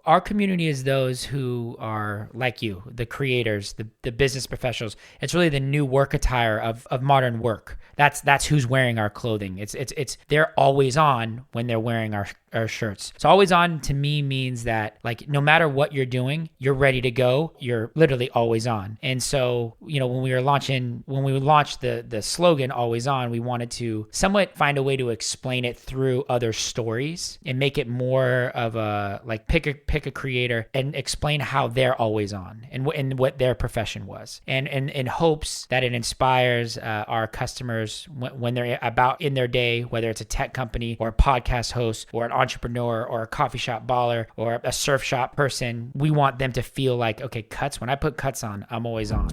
our community is those who are like you, the creators, the business professionals. It's really the new work attire of modern work. That's who's wearing our clothing. It's they're always on when they're wearing our shirts. So always on to me means that like no matter what you're doing, you're ready to go. You're literally always on. And so, when we launched the slogan always on, we wanted to somewhat find a way to explain it through other stories and make it more of a like pick a creator and explain how they're always on and what their profession was. And in hopes that it inspires our customers when they're about in their day, whether it's a tech company or a podcast host or an entrepreneur or a coffee shop baller or a surf shop person, we want them to feel like, okay, Cuts, when I put Cuts on, I'm always on.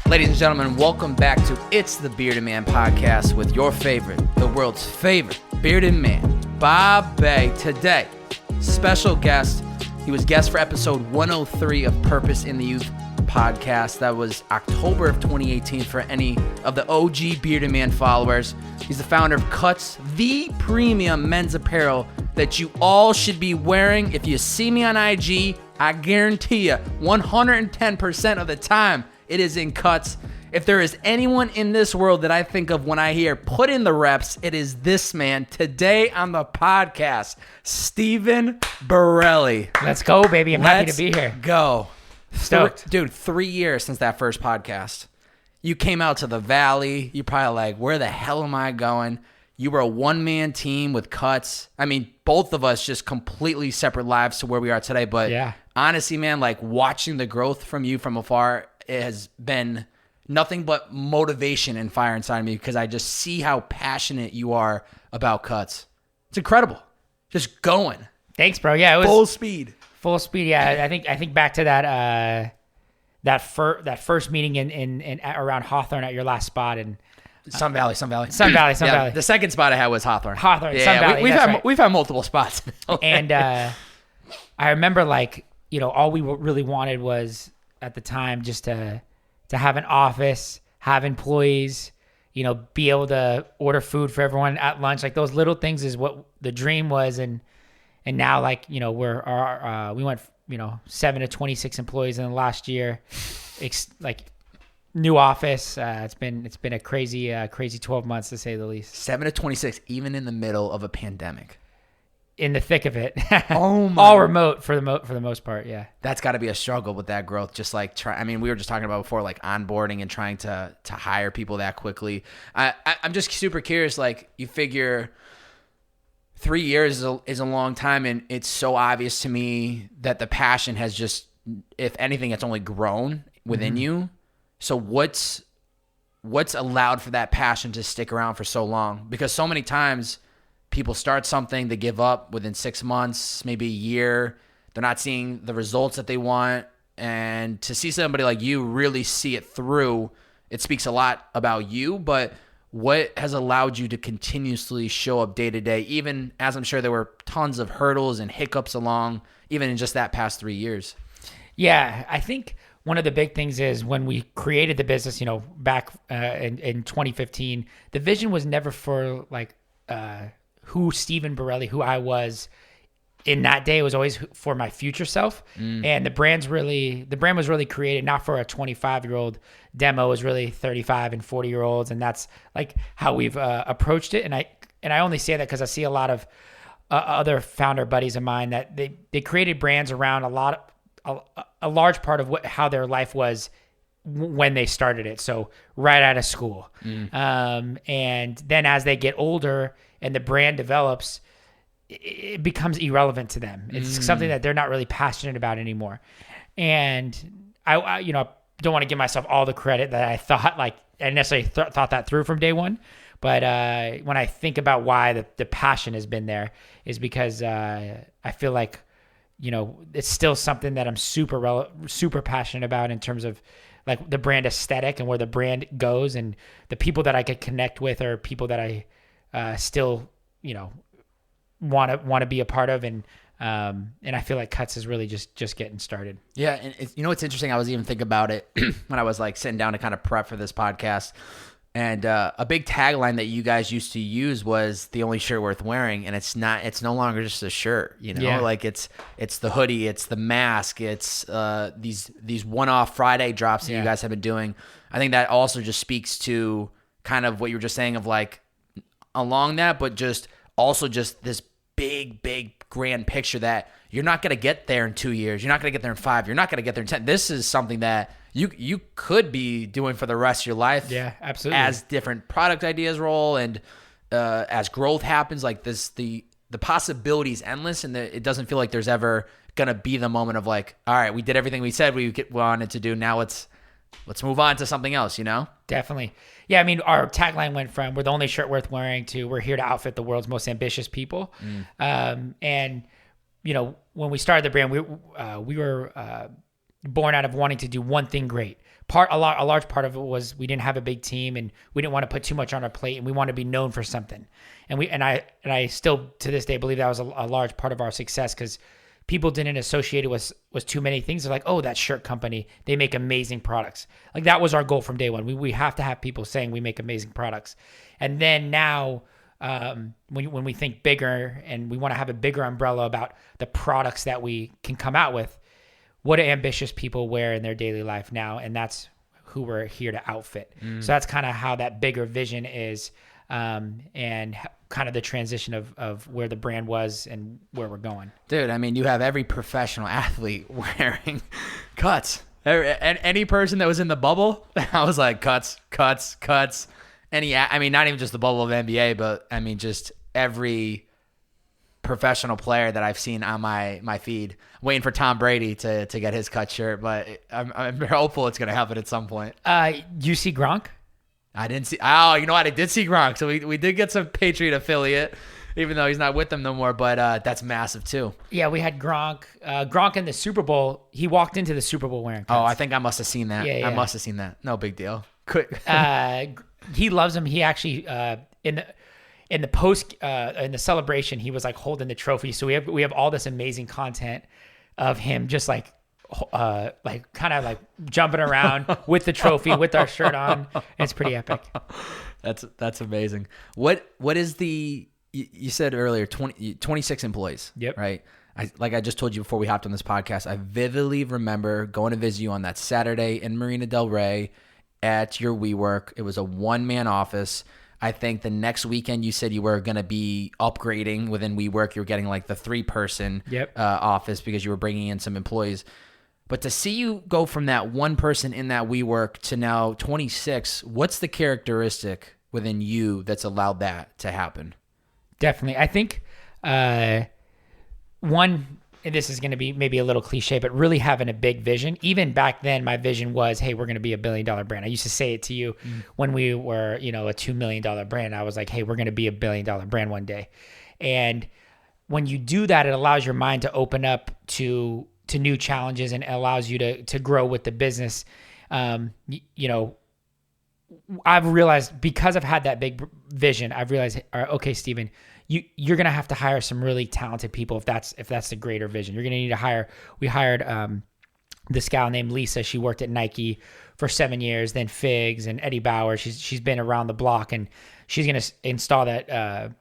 Ladies and gentlemen, welcome back to It's the Bearded Man podcast with your favorite, the world's favorite bearded man, Bob Bay. Today, special guest. He was guest for episode 103 of Purpose in the Youth podcast. That was October of 2018 for any of the OG Bearded Man followers. He's the founder of Cuts, the premium men's apparel that you all should be wearing. If you see me on IG, I guarantee you 110% of the time, it is in Cuts. If there is anyone in this world that I think of when I hear put in the reps, it is this man. Today on the podcast, Steven Borrelli. Let's go, baby. I'm happy to be here. Let's go. Stoked. Dude, 3 years since that first podcast. You came out to the Valley. You're probably like, where the hell am I going? You were a one-man team with Cuts. I mean, both of us just completely separate lives to where we are today. But yeah, honestly, man, like watching the growth from you from afar, it has been nothing but motivation and fire inside of me because I just see how passionate you are about Cuts. It's incredible. Just going. Thanks, bro. Yeah, it was full speed. Full speed. Yeah, I think back to that first meeting in around Hawthorne at your last spot and Sun Valley. Sun Valley. The second spot I had was Hawthorne. Sun Valley. We've had multiple spots. And I remember all we really wanted was at the time just to have an office, have employees, be able to order food for everyone at lunch. Like those little things is what the dream was. And now we went 7 to 26 employees in the last year. New office. It's been a crazy 12 months to say the least. 7 to 26, even in the middle of a pandemic. In the thick of it. Oh my. All remote for the most part. Yeah. That's got to be a struggle with that growth. Just like we were just talking about before, like onboarding and trying to hire people that quickly. I'm just super curious. Like you figure 3 years is a long time, and it's so obvious to me that the passion has just, if anything, it's only grown within you. So what's allowed for that passion to stick around for so long? Because so many times people start something, they give up within 6 months, maybe a year. They're not seeing the results that they want. And to see somebody like you really see it through, it speaks a lot about you. But what has allowed you to continuously show up day to day, even as I'm sure there were tons of hurdles and hiccups along, even in just that past 3 years? Yeah, I think one of the big things is when we created the business, back in 2015, the vision was never for who Steven Borrelli, who I was in that day. It was always for my future self. And the brand was really created not for a 25-year-old demo. It was really 35 and 40-year-olds. And that's like how we've approached it. And I only say that because I see a lot of other founder buddies of mine that they created brands around a large part of how their life was when they started it. So right out of school. And then as they get older and the brand develops, it becomes irrelevant to them. It's something that they're not really passionate about anymore. And I don't want to give myself all the credit that I thought, I necessarily thought that through from day one. But when I think about why the passion has been there is because I feel like, it's still something that I'm super passionate about in terms of like the brand aesthetic and where the brand goes, and the people that I could connect with are people that I still, want to be a part of, and And I feel like Cuts is really just getting started. Yeah, and what's interesting? I was even thinking about it when I was like sitting down to kind of prep for this podcast. And a big tagline that you guys used to use was "the only shirt worth wearing," and it's not. It's no longer just a shirt, Like it's the hoodie, it's the mask, it's these one-off Friday drops that you guys have been doing. I think that also just speaks to kind of what you were just saying of like along that, but just also just this big grand picture that you're not going to get there in 2 years, you're not going to get there in 5, you're not going to get there in 10. This is something that you could be doing for the rest of your life. Yeah, absolutely. As different product ideas roll and as growth happens, like this, the possibility is endless, and it doesn't feel like there's ever gonna be the moment of like, all right, we did everything we said we wanted to do. Now let's move on to something else. Definitely. Yeah, I mean, our tagline went from "we're the only shirt worth wearing" to "we're here to outfit the world's most ambitious people." And when we started the brand, we were born out of wanting to do one thing great. A large part of it was we didn't have a big team, and we didn't want to put too much on our plate, and we wanted to be known for something. And I still to this day believe that was a large part of our success, because people didn't associate it with too many things. They're like, oh, that shirt company, they make amazing products. Like that was our goal from day one. We have to have people saying we make amazing products. And then now, when we think bigger and we want to have a bigger umbrella about the products that we can come out with, what do ambitious people wear in their daily life now? And that's who we're here to outfit. So that's kind of how that bigger vision is, and kind of the transition of where the brand was and where we're going. Dude, I mean, you have every professional athlete wearing Cuts. Any person that was in the bubble, I was like, Cuts. I mean, not even just the bubble of NBA, but I mean, just every professional player that I've seen on my feed, waiting for Tom Brady to get his Cuts shirt, but I'm hopeful it's going to happen at some point. You see Gronk? I didn't see. Oh, you know what? I did see Gronk. So we did get some Patriot affiliate, even though he's not with them no more. But that's massive too. Yeah, we had Gronk. Gronk in the Super Bowl. He walked into the Super Bowl wearing Cuts. Oh, I think I must have seen that. Yeah. I must have seen that. No big deal. He loves him. He actually in the celebration, he was like holding the trophy. So we have all this amazing content of him just like kind of like jumping around with the trophy with our shirt on. It's pretty epic. That's amazing. What is you said earlier 26 employees. Yep. Right. I just told you before we hopped on this podcast, I vividly remember going to visit you on that Saturday in Marina Del Rey at your WeWork. It was a one-man office. I think the next weekend you said you were going to be upgrading within WeWork. You were getting like the 3-person office because you were bringing in some employees. But to see you go from that one person in that WeWork to now 26, what's the characteristic within you that's allowed that to happen? Definitely. I think one, and this is going to be maybe a little cliche, but really having a big vision. Even back then, my vision was, hey, we're going to be $1 billion brand. I used to say it to you when we were, a $2 million brand. I was like, hey, we're going to be $1 billion brand one day. And when you do that, it allows your mind to open up to new challenges, and allows you to grow with the business. I've realized, because I've had that big vision, I've realized, all right, okay, Steven, you're going to have to hire some really talented people if that's the greater vision. You're going to need to hire. We hired this gal named Lisa. She worked at Nike for 7 years, then Figs and Eddie Bauer. She's been around the block, and she's going to install that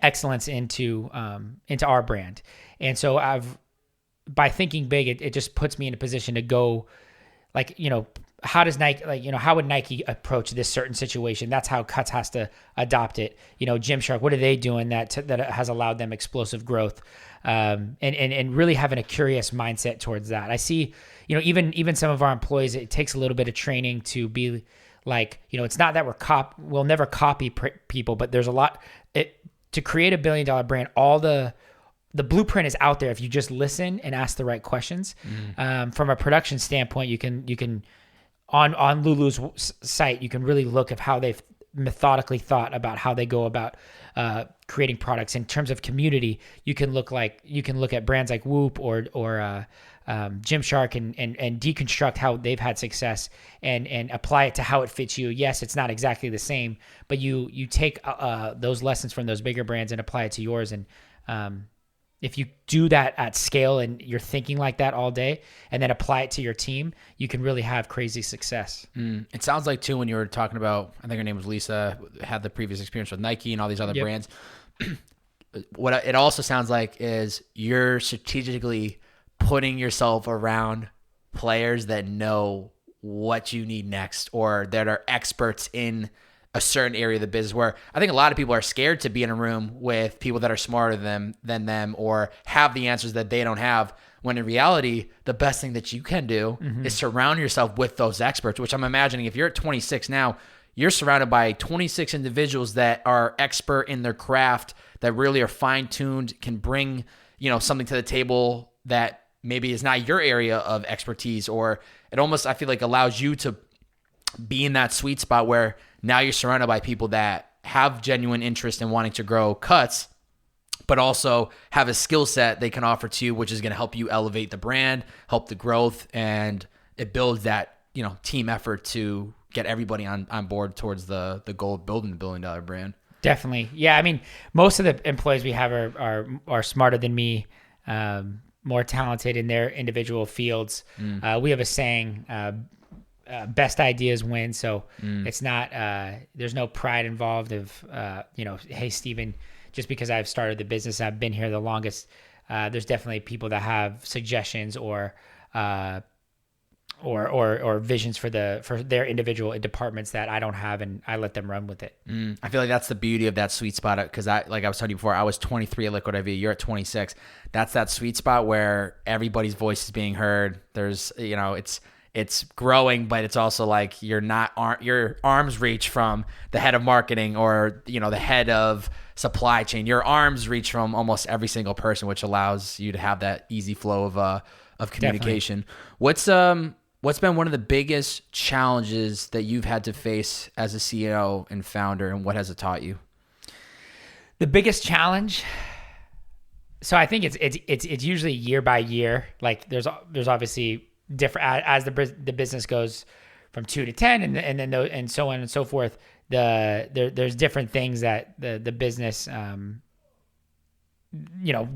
excellence into our brand. And so by thinking big, it just puts me in a position to go, like, how does Nike, how would Nike approach this certain situation? That's how Cuts has to adopt it. Gymshark, what are they doing that has allowed them explosive growth? And really having a curious mindset towards that. I see, even some of our employees, it takes a little bit of training to be like, it's not that we'll never copy people, but there's a lot to create $1 billion brand. All the blueprint is out there if you just listen and ask the right questions. From a production standpoint, you can on Lulu's site, you can really look at how they've methodically thought about how they go about creating products. In terms of community, you can look at brands like Whoop or Gymshark and deconstruct how they've had success and apply it to how it fits you. Yes, it's not exactly the same, but you take those lessons from those bigger brands and apply it to yours. And if you do that at scale and you're thinking like that all day and then apply it to your team, you can really have crazy success. It sounds like too, when you were talking about, I think her name was Lisa, had the previous experience with Nike and all these other brands. What it also sounds like is you're strategically putting yourself around players that know what you need next, or that are experts in a certain area of the business, where I think a lot of people are scared to be in a room with people that are smarter than them or have the answers that they don't have, when in reality, the best thing that you can do is surround yourself with those experts, which I'm imagining if you're at 26 now, you're surrounded by 26 individuals that are expert in their craft, that really are fine-tuned, can bring, something to the table that maybe is not your area of expertise, or it almost, I feel like, allows you to be in that sweet spot where now you're surrounded by people that have genuine interest in wanting to grow cuts, but also have a skill set they can offer to you, which is going to help you elevate the brand, help the growth, and it builds that, team effort to get everybody on board towards the goal of building the $1 billion brand. Definitely. Yeah. I mean, most of the employees we have are smarter than me, more talented in their individual fields. We have a saying, best ideas win. So it's not, there's no pride involved of, hey, Steven, just because I've started the business, I've been here the longest. There's definitely people that have suggestions or visions for their individual departments that I don't have, and I let them run with it. I feel like that's the beauty of that sweet spot, because I was telling you before, I was 23 at Liquid I.V. You're at 26. That's that sweet spot where everybody's voice is being heard. There's, it's growing, but it's also like your arms reach from the head of marketing or, the head of supply chain. Your arms reach from almost every single person, which allows you to have that easy flow of communication. Definitely. What's been one of the biggest challenges that you've had to face as a CEO and founder, and what has it taught you? The biggest challenge. So I think it's usually year by year. Like there's obviously different as the business goes from 2 to 10, and so on and so forth. There's different things that the business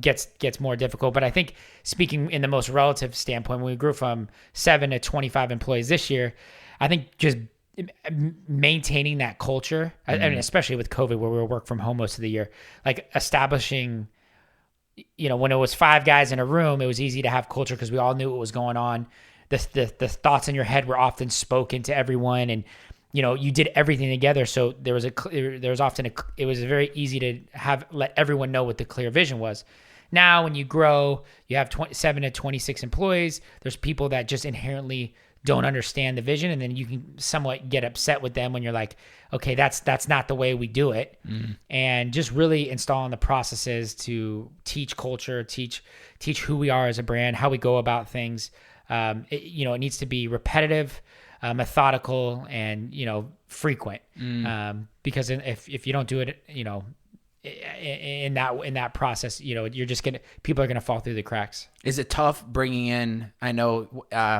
gets more difficult. But I think, speaking in the most relative standpoint, when we grew from 7 to 25 employees this year, I think just maintaining that culture, I mean, especially with COVID, where we were work from home most of the year, like establishing, when it was 5 guys in a room, it was easy to have culture because we all knew what was going on. The thoughts in your head were often spoken to everyone, and you did everything together. So it was very easy to let everyone know what the clear vision was. Now, when you grow, you have 7 to 26 employees. There's people that just inherently don't understand the vision, and then you can somewhat get upset with them when you're like, okay, that's not the way we do it. And just really installing the processes to teach culture, teach who we are as a brand, how we go about things. It needs to be repetitive, methodical, and frequent. Because if you don't do it, in that process, people are gonna fall through the cracks. Is it tough bringing in? I know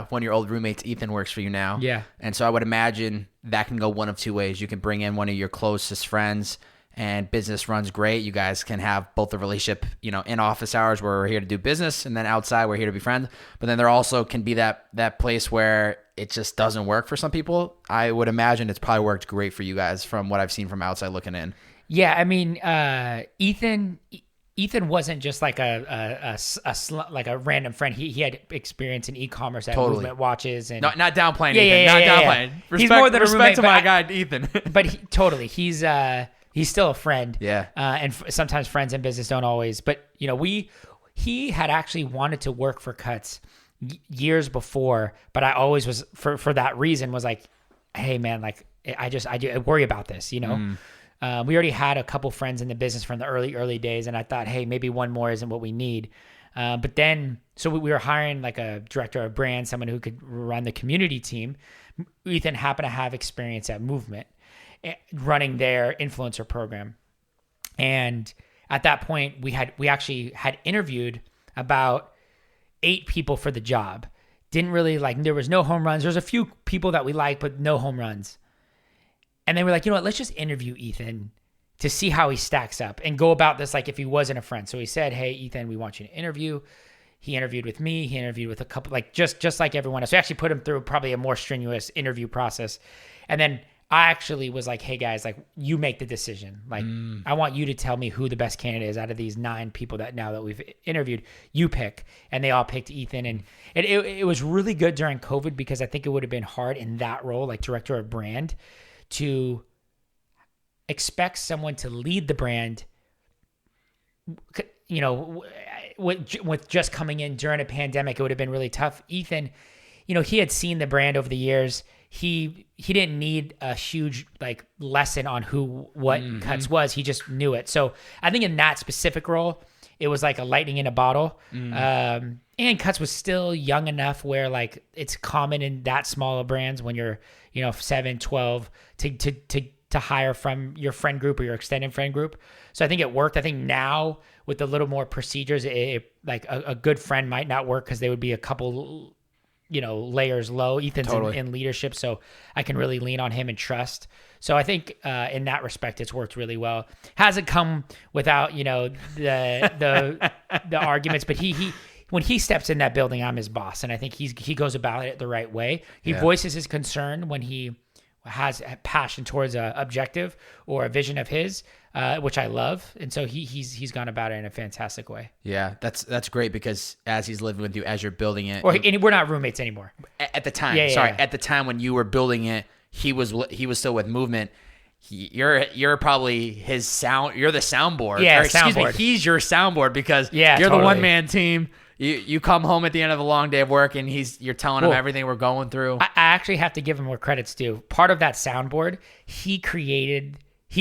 one of your old roommates, Ethan, works for you now. Yeah, and so I would imagine that can go one of two ways. You can bring in one of your closest friends, and business runs great. You guys can have both the relationship, in office hours where we're here to do business, and then outside we're here to be friends. But then there also can be that place where it just doesn't work for some people. I would imagine it's probably worked great for you guys from what I've seen from outside looking in. Yeah, I mean, Ethan wasn't just like a random friend. He had experience in e-commerce at Movement Watches, and not downplaying. Yeah, Ethan, not downplaying. Respect, he's more than a roommate to my guy Ethan. But he's still a friend. Yeah. And sometimes friends in business don't always. But he had actually wanted to work for Cuts years before, but I always was for that reason was like, hey man, like I worry about this, We already had a couple friends in the business from the early days, and I thought, hey, maybe one more isn't what we need. But then, so we were hiring like a director of brand, someone who could run the community team. Ethan happened to have experience at Movement, running their influencer program. And at that point, we actually had interviewed about 8 people for the job. Didn't really there was no home runs. There's a few people that we liked, but no home runs. And then we're like, you know what, let's just interview Ethan to see how he stacks up and go about this like if he wasn't a friend. So he said, hey, Ethan, we want you to interview. He interviewed with me. He interviewed with a couple, like just like everyone else. So I actually put him through probably a more strenuous interview process. And then I actually was like, hey guys, like you make the decision. Like I want you to tell me who the best candidate is out of these 9 people that now that we've interviewed, you pick. And they all picked Ethan. And it was really good during COVID because I think it would have been hard in that role, like director of brand, to expect someone to lead the brand, you know, with just coming in during a pandemic. It would have been really tough. Ethan, you know, he had seen the brand over the years. He didn't need a huge like lesson on what Cuts was. He just knew it. So I think in that specific role, it was like a lightning in a bottle. And Cuts was still young enough where like it's common in that small of brands when you're, you know, 7, 12 to hire from your friend group or your extended friend group. So I think it worked. I think now with a little more procedures, like a good friend might not work because they would be a couple, you know, layers low. Ethan's in leadership, so I can really lean on him and trust. So I think in that respect, it's worked really well. Hasn't come without, you know, the arguments, but he when he steps in that building, I'm his boss, and I think he goes about it the right way. He voices his concern when he has a passion towards a objective or a vision of his, which I love. And so he's gone about it in a fantastic way. Yeah, that's great because as he's living with you, as you're building it, and we're not roommates anymore. At the time, at the time when you were building it, he was still with Movement. You're probably his sound. You're the soundboard. Yeah, soundboard. He's your soundboard because you're totally. the one man team. You come home at the end of a long day of work and you're telling him everything we're going through. I actually have to give him more credits too. Part of that soundboard he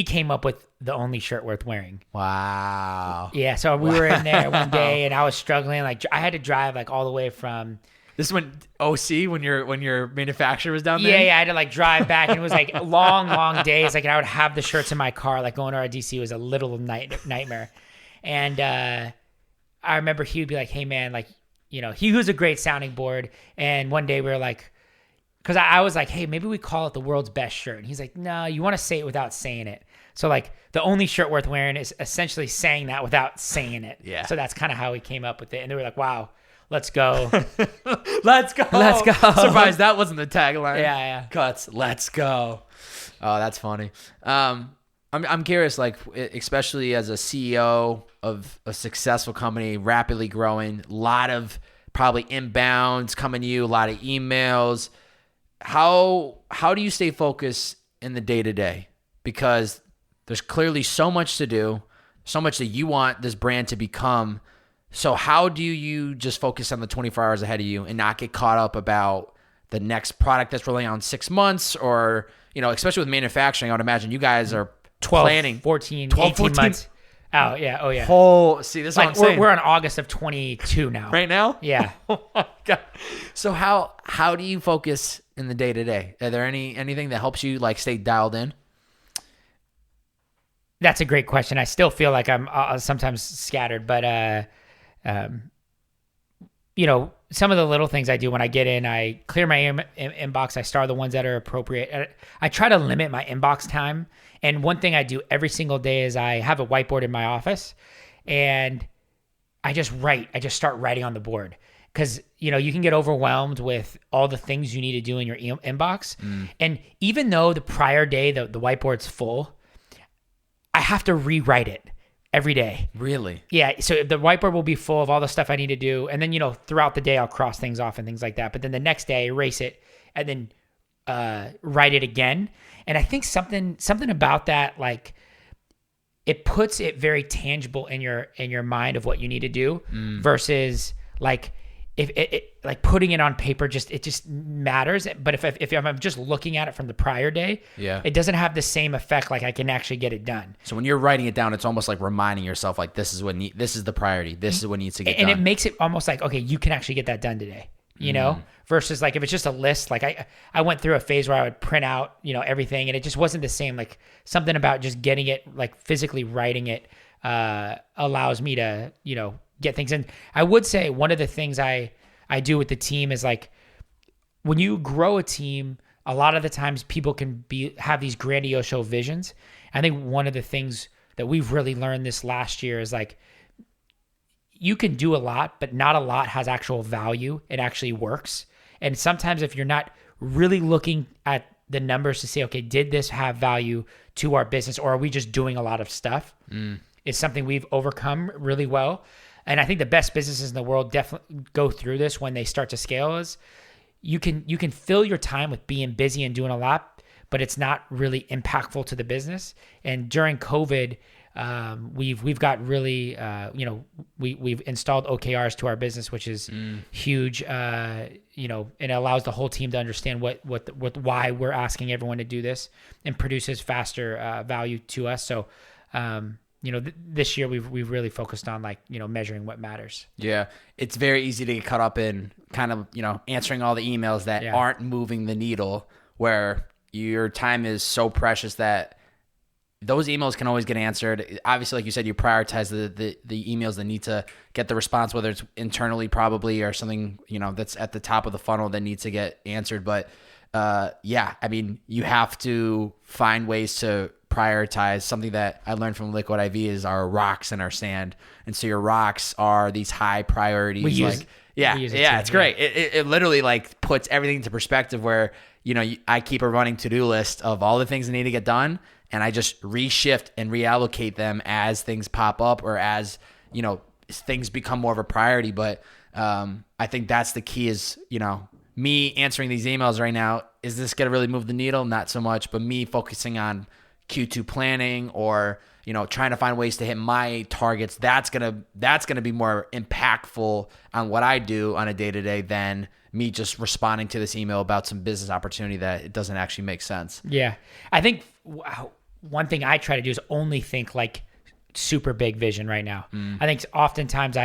came up with the only shirt worth wearing. Wow. Yeah. So we were in there one day and I was struggling. Like I had to drive like all the way from. This is when OC, when your manufacturer was down there? Yeah. I had to like drive back and it was like long days. Like I would have the shirts in my car. Like going to our DC was a little nightmare. And, I remember he would be like, hey man, like, you know, he was a great sounding board. And one day we were like, cause I was like, hey, maybe we call it the world's best shirt. And he's like, no, you want to say it without saying it. So like the only shirt worth wearing is essentially saying that without saying it. Yeah. So that's kind of how he came up with it. And they were like, wow, let's go. Let's go. Let's go. Surprised that wasn't the tagline. Yeah. Cuts. Let's go. Oh, that's funny. I'm curious, like, especially as a CEO of a successful company, rapidly growing, a lot of probably inbounds coming to you, a lot of emails. How do you stay focused in the day-to-day? Because there's clearly so much to do, so much that you want this brand to become. So how do you just focus on the 24 hours ahead of you and not get caught up about the next product that's rolling out in 6 months or, you know, especially with manufacturing, I would imagine you guys are 12, planning 14, 18 months out. Yeah. Oh, yeah. See, this is what I'm Like saying. we're on August of 22 now. Right now? Yeah. Oh my God. So how do you focus in the day-to-day? Are there anything that helps you like stay dialed in? That's a great question. I still feel like I'm sometimes scattered, but you know, some of the little things I do when I get in, I clear my inbox. I star the ones that are appropriate. I try to limit my inbox time. And one thing I do every single day is I have a whiteboard in my office and I just write. I just start writing on the board because, you know, you can get overwhelmed with all the things you need to do in your inbox. And even though the prior day, the whiteboard's full, I have to rewrite it every day. Really? Yeah. So the whiteboard will be full of all the stuff I need to do. And then, you know, throughout the day, I'll cross things off and things like that. But then the next day, I erase it and then write it again. And I think something about that, like it puts it very tangible in your mind of what you need to do versus like if it like putting it on paper, it just matters. But if I'm just looking at it from the prior day, it doesn't have the same effect. Like I can actually get it done. So when you're writing it down, it's almost like reminding yourself, like this is the priority. This is what needs to get done. And it makes it almost like, okay, you can actually get that done today, you know, versus like if it's just a list, like I went through a phase where I would print out, you know, everything and it just wasn't the same. Like something about just getting it, like physically writing it allows me to, you know, get things in. I would say one of the things I do with the team is like when you grow a team, a lot of the times people can have these grandiose visions. I think one of the things that we've really learned this last year is like, you can do a lot, but not a lot has actual value. It actually works. And sometimes if you're not really looking at the numbers to say, okay, did this have value to our business, or are we just doing a lot of stuff? Is something we've overcome really well. And I think the best businesses in the world definitely go through this when they start to scale. Is you can fill your time with being busy and doing a lot, but it's not really impactful to the business. And during COVID, we've got really, we've installed OKRs to our business, which is huge. And it allows the whole team to understand why we're asking everyone to do this, and produces faster value to us. So, this year we've really focused on measuring what matters. Yeah. It's very easy to get caught up in kind of, answering all the emails that aren't moving the needle, where your time is so precious that those emails can always get answered. Obviously, like you said, you prioritize the emails that need to get the response, whether it's internally probably or something, that's at the top of the funnel that needs to get answered. But you have to find ways to prioritize. Something that I learned from Liquid I.V is our rocks and our sand. And so your rocks are these high priorities. It's great. It literally puts everything into perspective, where, I keep a running to-do list of all the things that need to get done, and I just reshift and reallocate them as things pop up, or as, things become more of a priority. But I think that's the key is, me answering these emails right now, is this going to really move the needle? Not so much, but me focusing on Q2 planning, or, trying to find ways to hit my targets, that's going to be more impactful on what I do on a day-to-day than me just responding to this email about some business opportunity that it doesn't actually make sense. Yeah. I think one thing I try to do is only think super big vision right now. I think oftentimes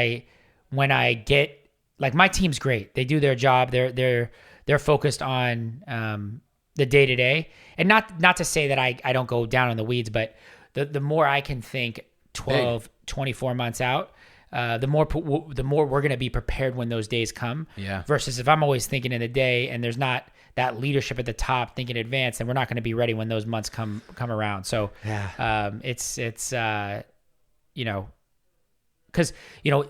when I get, my team's great. They do their job. They're focused on the day-to-day. And not to say that I don't go down in the weeds, but the more I can think 12, 24 months out, the more we're going to be prepared when those days come. Yeah. Versus if I'm always thinking in the day and there's not that leadership at the top thinking in advance, then we're not going to be ready when those months come around. So it's because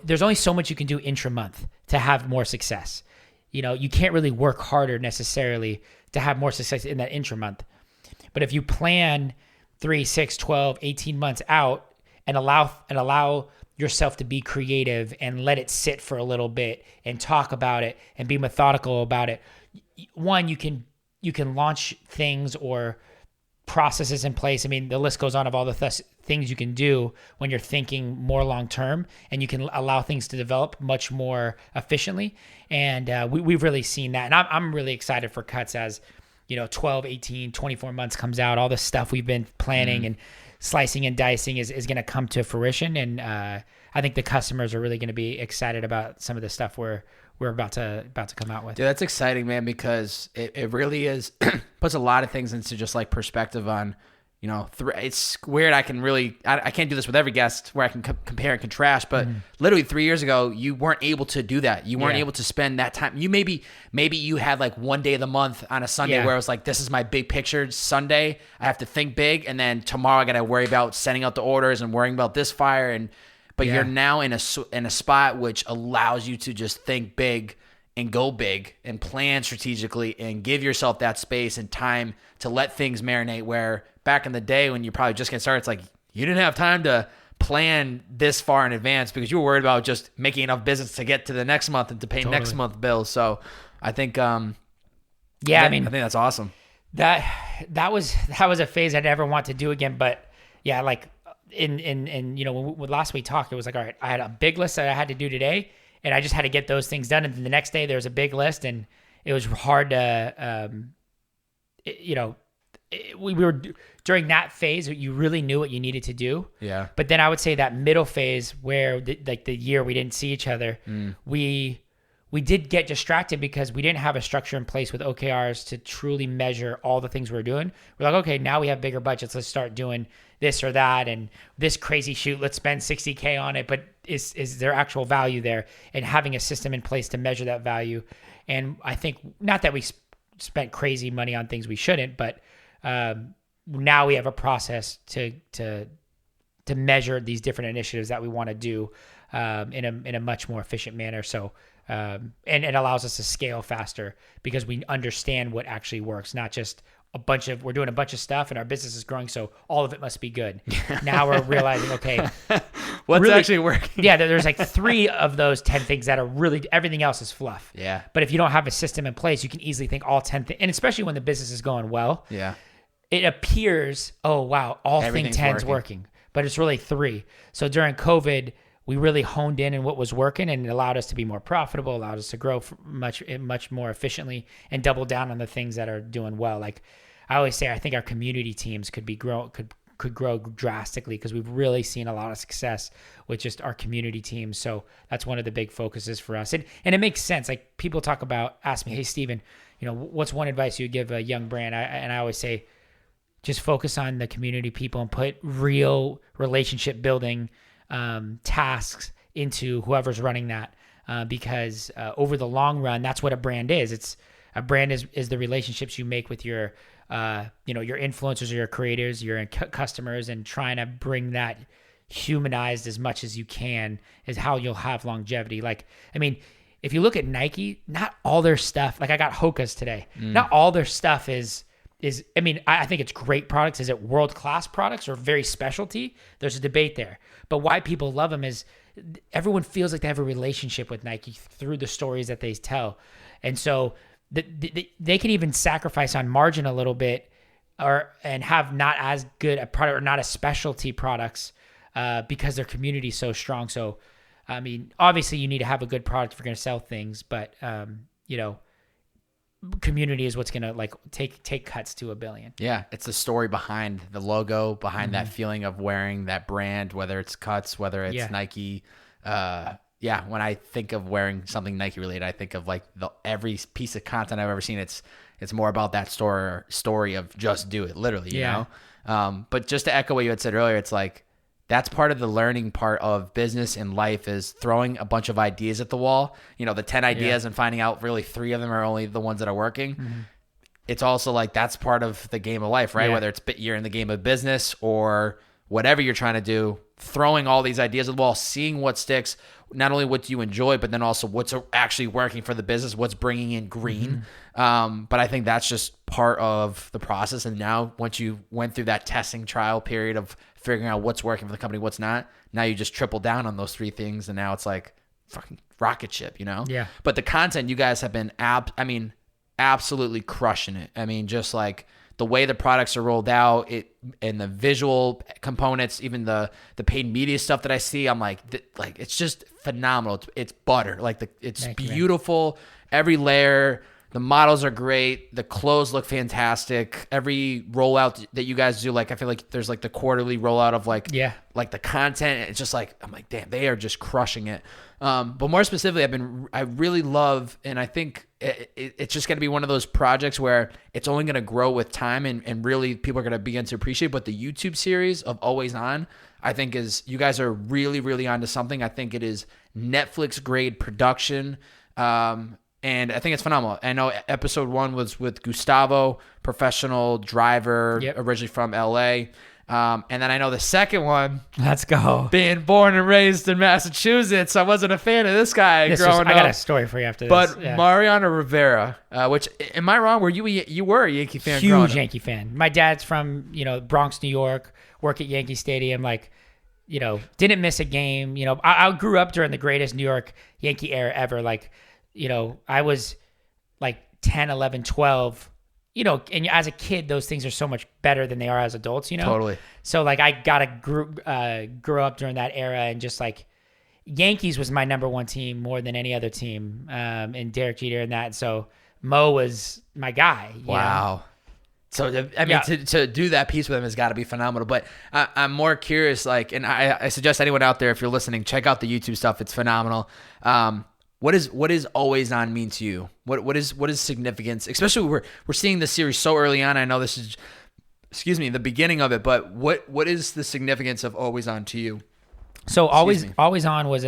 there's only so much you can do intra-month to have more success. You can't really work harder necessarily to have more success in that intra-month. But if you plan 3, 6, 12, 18 months out and allow yourself to be creative and let it sit for a little bit and talk about it and be methodical about it, one, you can launch things or processes in place. I mean, the list goes on of all the things you can do when you're thinking more long-term, and you can allow things to develop much more efficiently. And we've really seen that. And I'm really excited for Cuts as, 12, 18, 24 months comes out. All the stuff we've been planning and slicing and dicing is going to come to fruition. And I think the customers are really going to be excited about some of the stuff we're about to come out with. Dude, that's exciting, man, because it really is puts a lot of things into just perspective on, it's weird. I can't do this with every guest where I can compare and contrast, but literally 3 years ago, you weren't able to do that. You weren't able to spend that time. You maybe you had one day of the month on a Sunday where it was this is my big picture Sunday. I have to think big. And then tomorrow I got to worry about sending out the orders and worrying about this fire. But you're now in a spot which allows you to just think big and go big and plan strategically and give yourself that space and time to let things marinate, where back in the day when you probably just getting started, it's you didn't have time to plan this far in advance because you were worried about just making enough business to get to the next month and to pay next month bills. So I think, I think that's awesome. That was a phase I'd never want to do again. But yeah, when last we talked, it was all right, I had a big list that I had to do today, and I just had to get those things done. And then the next day there was a big list, and it was hard to, we were during that phase, you really knew what you needed to do. Yeah. But then I would say that middle phase where the year we didn't see each other, we did get distracted because we didn't have a structure in place with OKRs to truly measure all the things we were doing. We're okay, now we have bigger budgets. Let's start doing this or that and this crazy shoot. Let's spend $60K on it. But is there actual value there? And having a system in place to measure that value. And I think not that we spent crazy money on things we shouldn't, but now we have a process to measure these different initiatives that we want to do in a much more efficient manner. So, and it allows us to scale faster because we understand what actually works, not just we're doing a bunch of stuff and our business is growing, so all of it must be good. Now we're realizing, okay, what's really, actually working? Yeah, there's like 3 of those 10 things that are really, everything else is fluff. Yeah. But if you don't have a system in place, you can easily think all 10 things, and especially when the business is going well, yeah, it appears, oh wow, all thing 10's working, but it's really 3. So during COVID, we really honed in on what was working, and it allowed us to be more profitable, allowed us to grow much more efficiently, and double down on the things that are doing well. Like I always say, I think our community teams could grow drastically because we've really seen a lot of success with just our community teams. So that's one of the big focuses for us, and it makes sense. Like people ask me, hey Steven, what's one advice you would give a young brand? And I always say, just focus on the community people and put real relationship building tasks into whoever's running that, because over the long run, that's what a brand is. A brand is the relationships you make with your your influencers or your creators, your customers, and trying to bring that humanized as much as you can is how you'll have longevity. Like, I mean, if you look at Nike, not all their stuff, like I got Hoka's today, not all their stuff is, I mean, I think it's great products. Is it world-class products or very specialty? There's a debate there. But why people love them is everyone feels like they have a relationship with Nike through the stories that they tell. And so they can even sacrifice on margin a little bit and have not as good a product or not as specialty products because their community is so strong. So, I mean, obviously you need to have a good product if you're going to sell things, but, community is what's going to like take cuts to $1 billion. Yeah. It's the story behind the logo, behind that feeling of wearing that brand, whether it's Cuts, whether it's Nike. When I think of wearing something Nike related, I think of like every piece of content I've ever seen. It's more about that story of just do it, literally, you know? But just to echo what you had said earlier, it's like, that's part of the learning part of business and life is throwing a bunch of ideas at the wall, the 10 ideas and finding out really 3 of them are only the ones that are working. Mm-hmm. It's also like, that's part of the game of life, right? Yeah. Whether it's you're in the game of business or whatever you're trying to do, throwing all these ideas at the wall, seeing what sticks, not only what you enjoy, but then also what's actually working for the business, what's bringing in green. Mm-hmm. But I think that's just part of the process. And now once you went through that testing trial period of figuring out what's working for the company, what's not, now you just triple down on those 3 things. And now it's like fucking rocket ship, Yeah. But the content, you guys have been absolutely crushing it. I mean, just like the way the products are rolled out, and the visual components, even the paid media stuff that I see, I'm like it's just phenomenal. It's butter. Like it's beautiful. Every layer, the models are great. The clothes look fantastic. Every rollout that you guys do, like I feel like there's like the quarterly rollout of like the content. It's just like, I'm like, damn, they are just crushing it. But more specifically, I really love, and I think it's just going to be one of those projects where it's only going to grow with time, and really people are going to begin to appreciate. But the YouTube series of Always On, I think you guys are really, really onto something. I think it is Netflix grade production. And I think it's phenomenal. I know episode 1 was with Gustavo, professional driver, originally from LA. And then I know the second one. Let's go. Being born and raised in Massachusetts, I wasn't a fan of this guy growing up. I got a story for you after this. But Mariano Rivera, which, am I wrong? You were a Yankee fan growing up? Huge Yankee fan. My dad's from, Bronx, New York, work at Yankee Stadium, didn't miss a game. I grew up during the greatest New York Yankee era ever. I was like 10, 11, 12, and as a kid, those things are so much better than they are as adults, Totally. So I got to grow up during that era, and just like Yankees was my number 1 team more than any other team. And Derek Jeter and that. So Mo was my guy. Wow. So, to do that piece with him has got to be phenomenal. But I'm more curious, and I suggest anyone out there, if you're listening, check out the YouTube stuff. It's phenomenal. What is Always On mean to you? What is significance? Especially we're seeing this series so early on. I know this is, the beginning of it, but what is the significance of Always On to you? So Always On was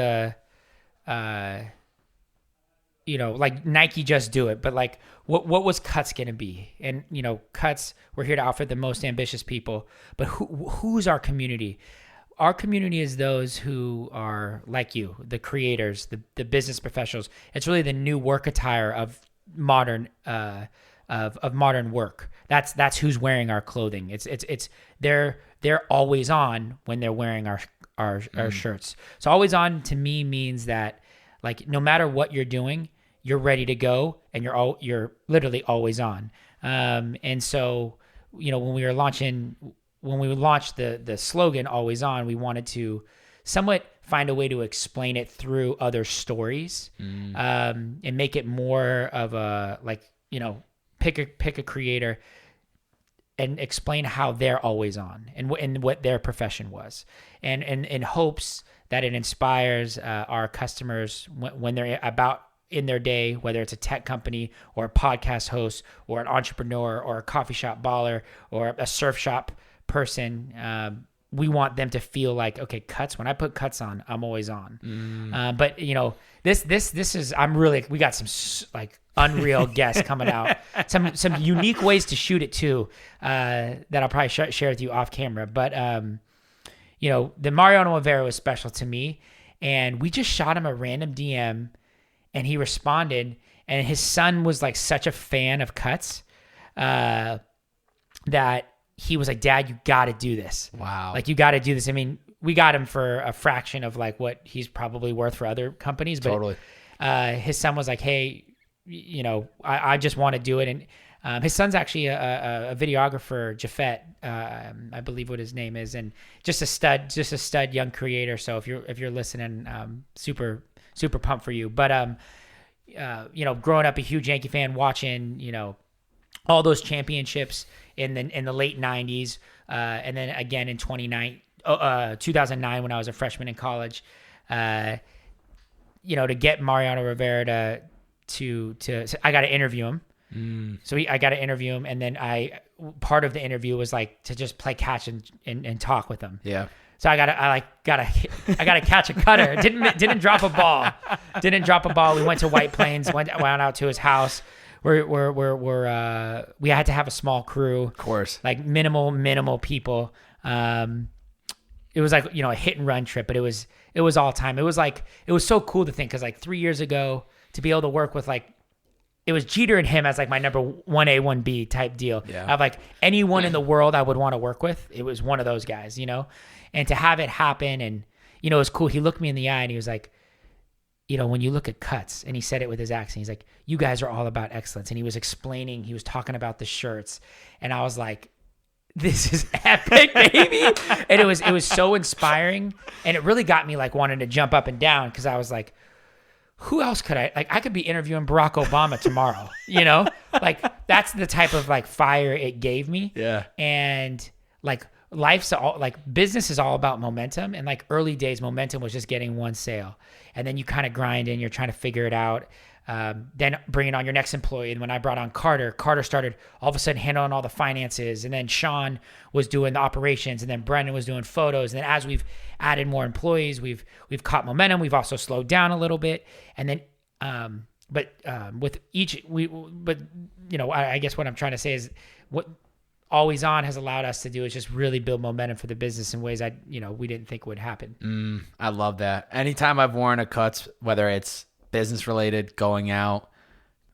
like Nike Just Do It, but like what was CUTS going to be? And, CUTS, we're here to offer the most ambitious people, but who's our community? Our community is those who are like you, the creators, the business professionals. It's really the new work attire of modern, of modern work. That's who's wearing our clothing. It's they're always on when they're wearing our shirts. So always on to me means that, like, no matter what you're doing, you're ready to go, and you're literally always on. And so, when we launched the slogan "Always On," we wanted to somewhat find a way to explain it through other stories, and make it more of a, like, pick a creator and explain how they're always on and what their profession was, and in hopes that it inspires our customers when they're about in their day, whether it's a tech company or a podcast host or an entrepreneur or a coffee shop baller or a surf shop person. We want them to feel like, okay, CUTS, when I put CUTS on, I'm always on. But this is, we got some like unreal guests coming out, some unique ways to shoot it too, that I'll probably share with you off camera. But, the Mariano Rivera was special to me, and we just shot him a random DM, and he responded, and his son was like such a fan of CUTS, that he was like, "Dad, you got to do this. Wow. Like, you got to do this." I mean, we got him for a fraction of like what he's probably worth for other companies, but totally. His son was like, "Hey, I just want to do it." And his son's actually a videographer, Jafet, I believe what his name is, and just a stud young creator. So if you're listening, super pumped for you. But growing up a huge Yankee fan, watching all those championships in the late 90s, and then again in 2009 when I was a freshman in college, to get Mariano Rivera to I got to interview him. So I got to interview him, and then part of the interview was like to just play catch and talk with him. Yeah. So I gotta catch a cutter. Didn't drop a ball. We went to White Plains. Went out to his house. We had to have a small crew. Of course. Like minimal people. It was like, a hit and run trip, but it was all time. It was so cool to think, because like 3 years ago, to be able to work with, like, it was Jeter and him as like my number 1A, 1B type deal. Yeah. Of like anyone in the world I would want to work with, it was one of those guys, and to have it happen. And, it was cool. He looked me in the eye and he was like, when you look at CUTS, and he said it with his accent, he's like, "You guys are all about excellence." And he was talking about the shirts, and I was like, this is epic, baby. And it was so inspiring, and it really got me like wanting to jump up and down, because I was like, who else could I could be interviewing Barack Obama tomorrow, like that's the type of like fire it gave me. Yeah. And like business is all about momentum, and like early days momentum was just getting one sale, and then you kind of grind and you're trying to figure it out. Then bringing on your next employee. And when I brought on Carter started all of a sudden handling all the finances. And then Sean was doing the operations. And then Brandin was doing photos. And then as we've added more employees, we've caught momentum. We've also slowed down a little bit. And then, with each, I guess what I'm trying to say is what Always On has allowed us to do is just really build momentum for the business in ways we didn't think would happen. I love that. Anytime I've worn a CUTS, whether it's business related, going out,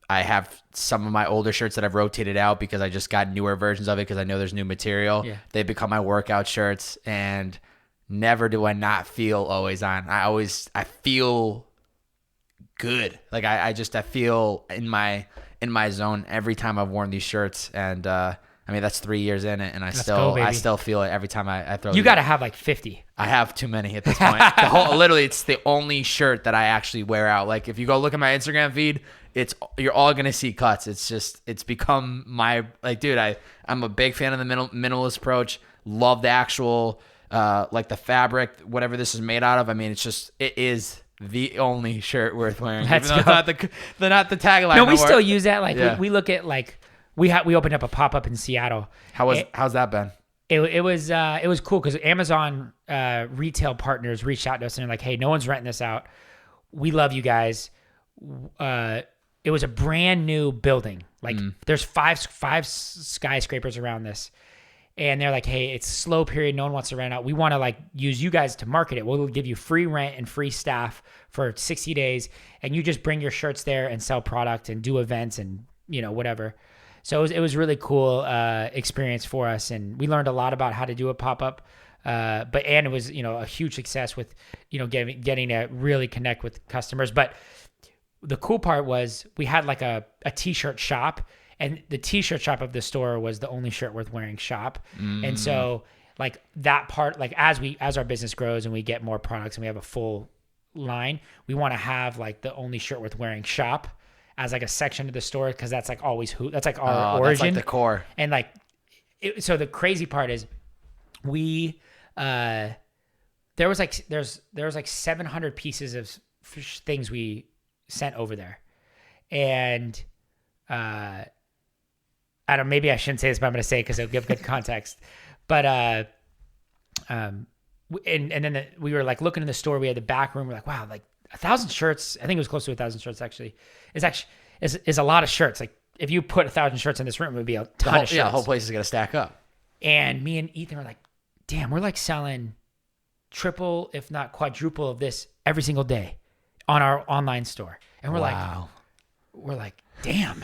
I have some of my older shirts that I've rotated out because I just got newer versions of it because I know there's new material. Yeah. They become my workout shirts, and never do I not feel always on. I feel good. Like I feel in my zone every time I've worn these shirts. And I mean, that's 3 years in it, and I still feel it every time I throw. You got to have like 50. I have too many at this point. Literally, it's the only shirt that I actually wear out. Like, if you go look at my Instagram feed, you're all gonna see CUTS. It's become my, like, dude. I'm a big fan of the minimalist approach. Love the actual like the fabric, whatever this is made out of. I mean, it is the only shirt worth wearing. Even though it's not the tagline. No, we still use that. Like, yeah. we look at like. We opened up a pop-up in Seattle. How's that been? It was cool because Amazon retail partners reached out to us and they're like, "Hey, no one's renting this out. We love you guys. it was a brand new building. Like there's five skyscrapers around this. And they're like, hey, it's a slow period. No one wants to rent out. We want to like use you guys to market it. We'll give you free rent and free staff for 60 days. And you just bring your shirts there and sell product and do events and, whatever. So it was really cool experience for us. And we learned a lot about how to do a pop-up. And it was, a huge success with, getting to really connect with customers. But the cool part was we had like a t-shirt shop, and the t-shirt shop of the store was the only shirt worth wearing shop. And so like that part, like as our business grows and we get more products and we have a full line, we want to have like the only shirt worth wearing shop as like a section of the store. Cause that's like always that's like our origin. That's like the core. And like, so the crazy part is there was like 700 pieces of things we sent over there. And, I don't, maybe I shouldn't say this, but I'm going to say it because it'll give good context. But, and then we were like looking in the store, we had the back room. We're like, wow, like 1,000 shirts. I think it was close to 1,000 shirts actually. Is a lot of shirts. Like if you put 1,000 shirts in this room, it would be a ton of shirts. Yeah, the whole place is going to stack up. And me and Ethan were like, damn, we're like selling triple, if not quadruple of this every single day on our online store. And we're like, damn,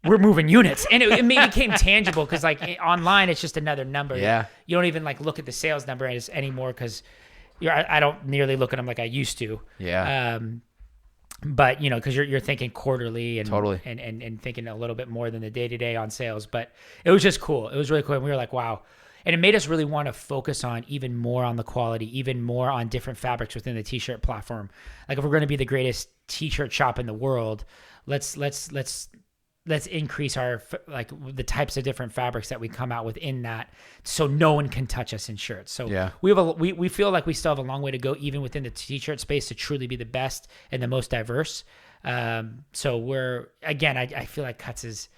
we're moving units. And it became tangible because like online, it's just another number. Yeah. You don't even like look at the sales number anymore because I don't nearly look at them like I used to. Yeah. But because you're thinking quarterly and totally and thinking a little bit more than the day-to-day on sales. But it was just cool. It was really cool. And we were like, wow. And it made us really want to focus on even more on the quality, even more on different fabrics within the t-shirt platform. Like if we're going to be the greatest t-shirt shop in the world, let's increase our the types of different fabrics that we come out within that, so no one can touch us in shirts. So yeah. we feel like we still have a long way to go, even within the t-shirt space, to truly be the best and the most diverse. So we're again, I feel like Cuts is.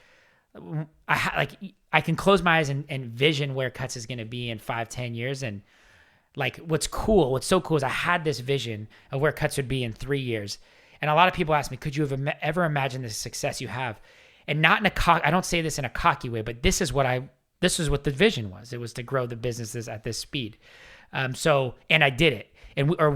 I can close my eyes and vision where Cuts is going to be in 5-10 years. And like, what's so cool is I had this vision of where Cuts would be in 3 years. And a lot of people ask me, could you have ever imagined the success you have? And not in I don't say this in a cocky way, but this is what the vision was. It was to grow the businesses at this speed. And I did it,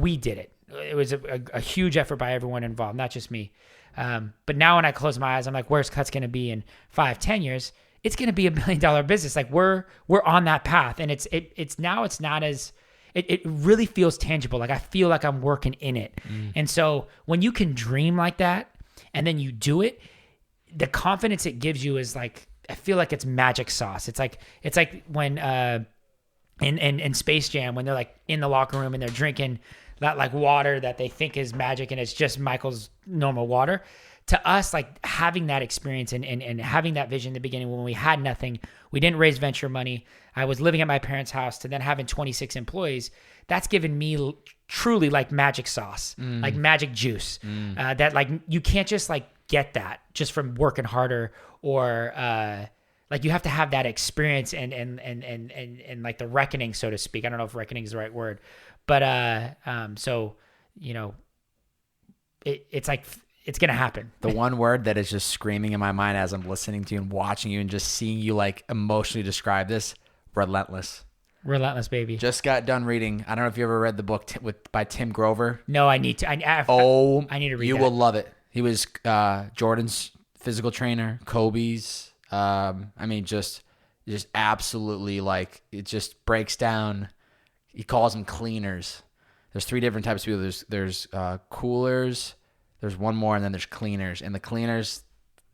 we did it. It was a huge effort by everyone involved, not just me. But now when I close my eyes, I'm like, where's Cuts going to be in 5-10 years? It's going to be $1 billion business. Like we're on that path, and it's not as, it really feels tangible. Like I feel like I'm working in it. And so when you can dream like that and then you do it, the confidence it gives you is like, I feel like it's magic sauce. It's like when, in Space Jam, when they're like in the locker room and they're drinking that like water that they think is magic and it's just Michael's normal water. To us, like having that experience and having that vision in the beginning when we had nothing, we didn't raise venture money. I was living at my parents' house to then having 26 employees. That's given me truly like magic sauce, like magic juice. That like you can't just like get that just from working harder or like you have to have that experience and like the reckoning, so to speak. I don't know if reckoning is the right word, but so it's like. It's going to happen. The one word that is just screaming in my mind as I'm listening to you and watching you and just seeing you like emotionally describe this, relentless. Relentless, baby. Just got done reading. I don't know if you ever read the book by Tim Grover. No, I need to. I need to read it. You will love it. He was Jordan's physical trainer, Kobe's. I mean, just absolutely like it just breaks down. He calls them cleaners. There's 3 different types of people. There's coolers. There's one more, and then there's cleaners. And the cleaners,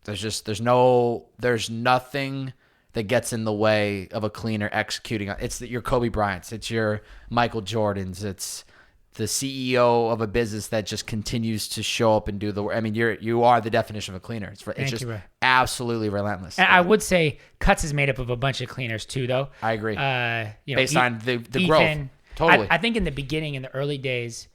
there's nothing that gets in the way of a cleaner executing. It's your Kobe Bryants. It's your Michael Jordans. It's the CEO of a business that just continues to show up and do the work. I mean, you are the definition of a cleaner. It's just absolutely relentless. And I would say Cuts is made up of a bunch of cleaners too, though. I agree. Based on the Ethan, growth. Totally. I think in the beginning, in the early days,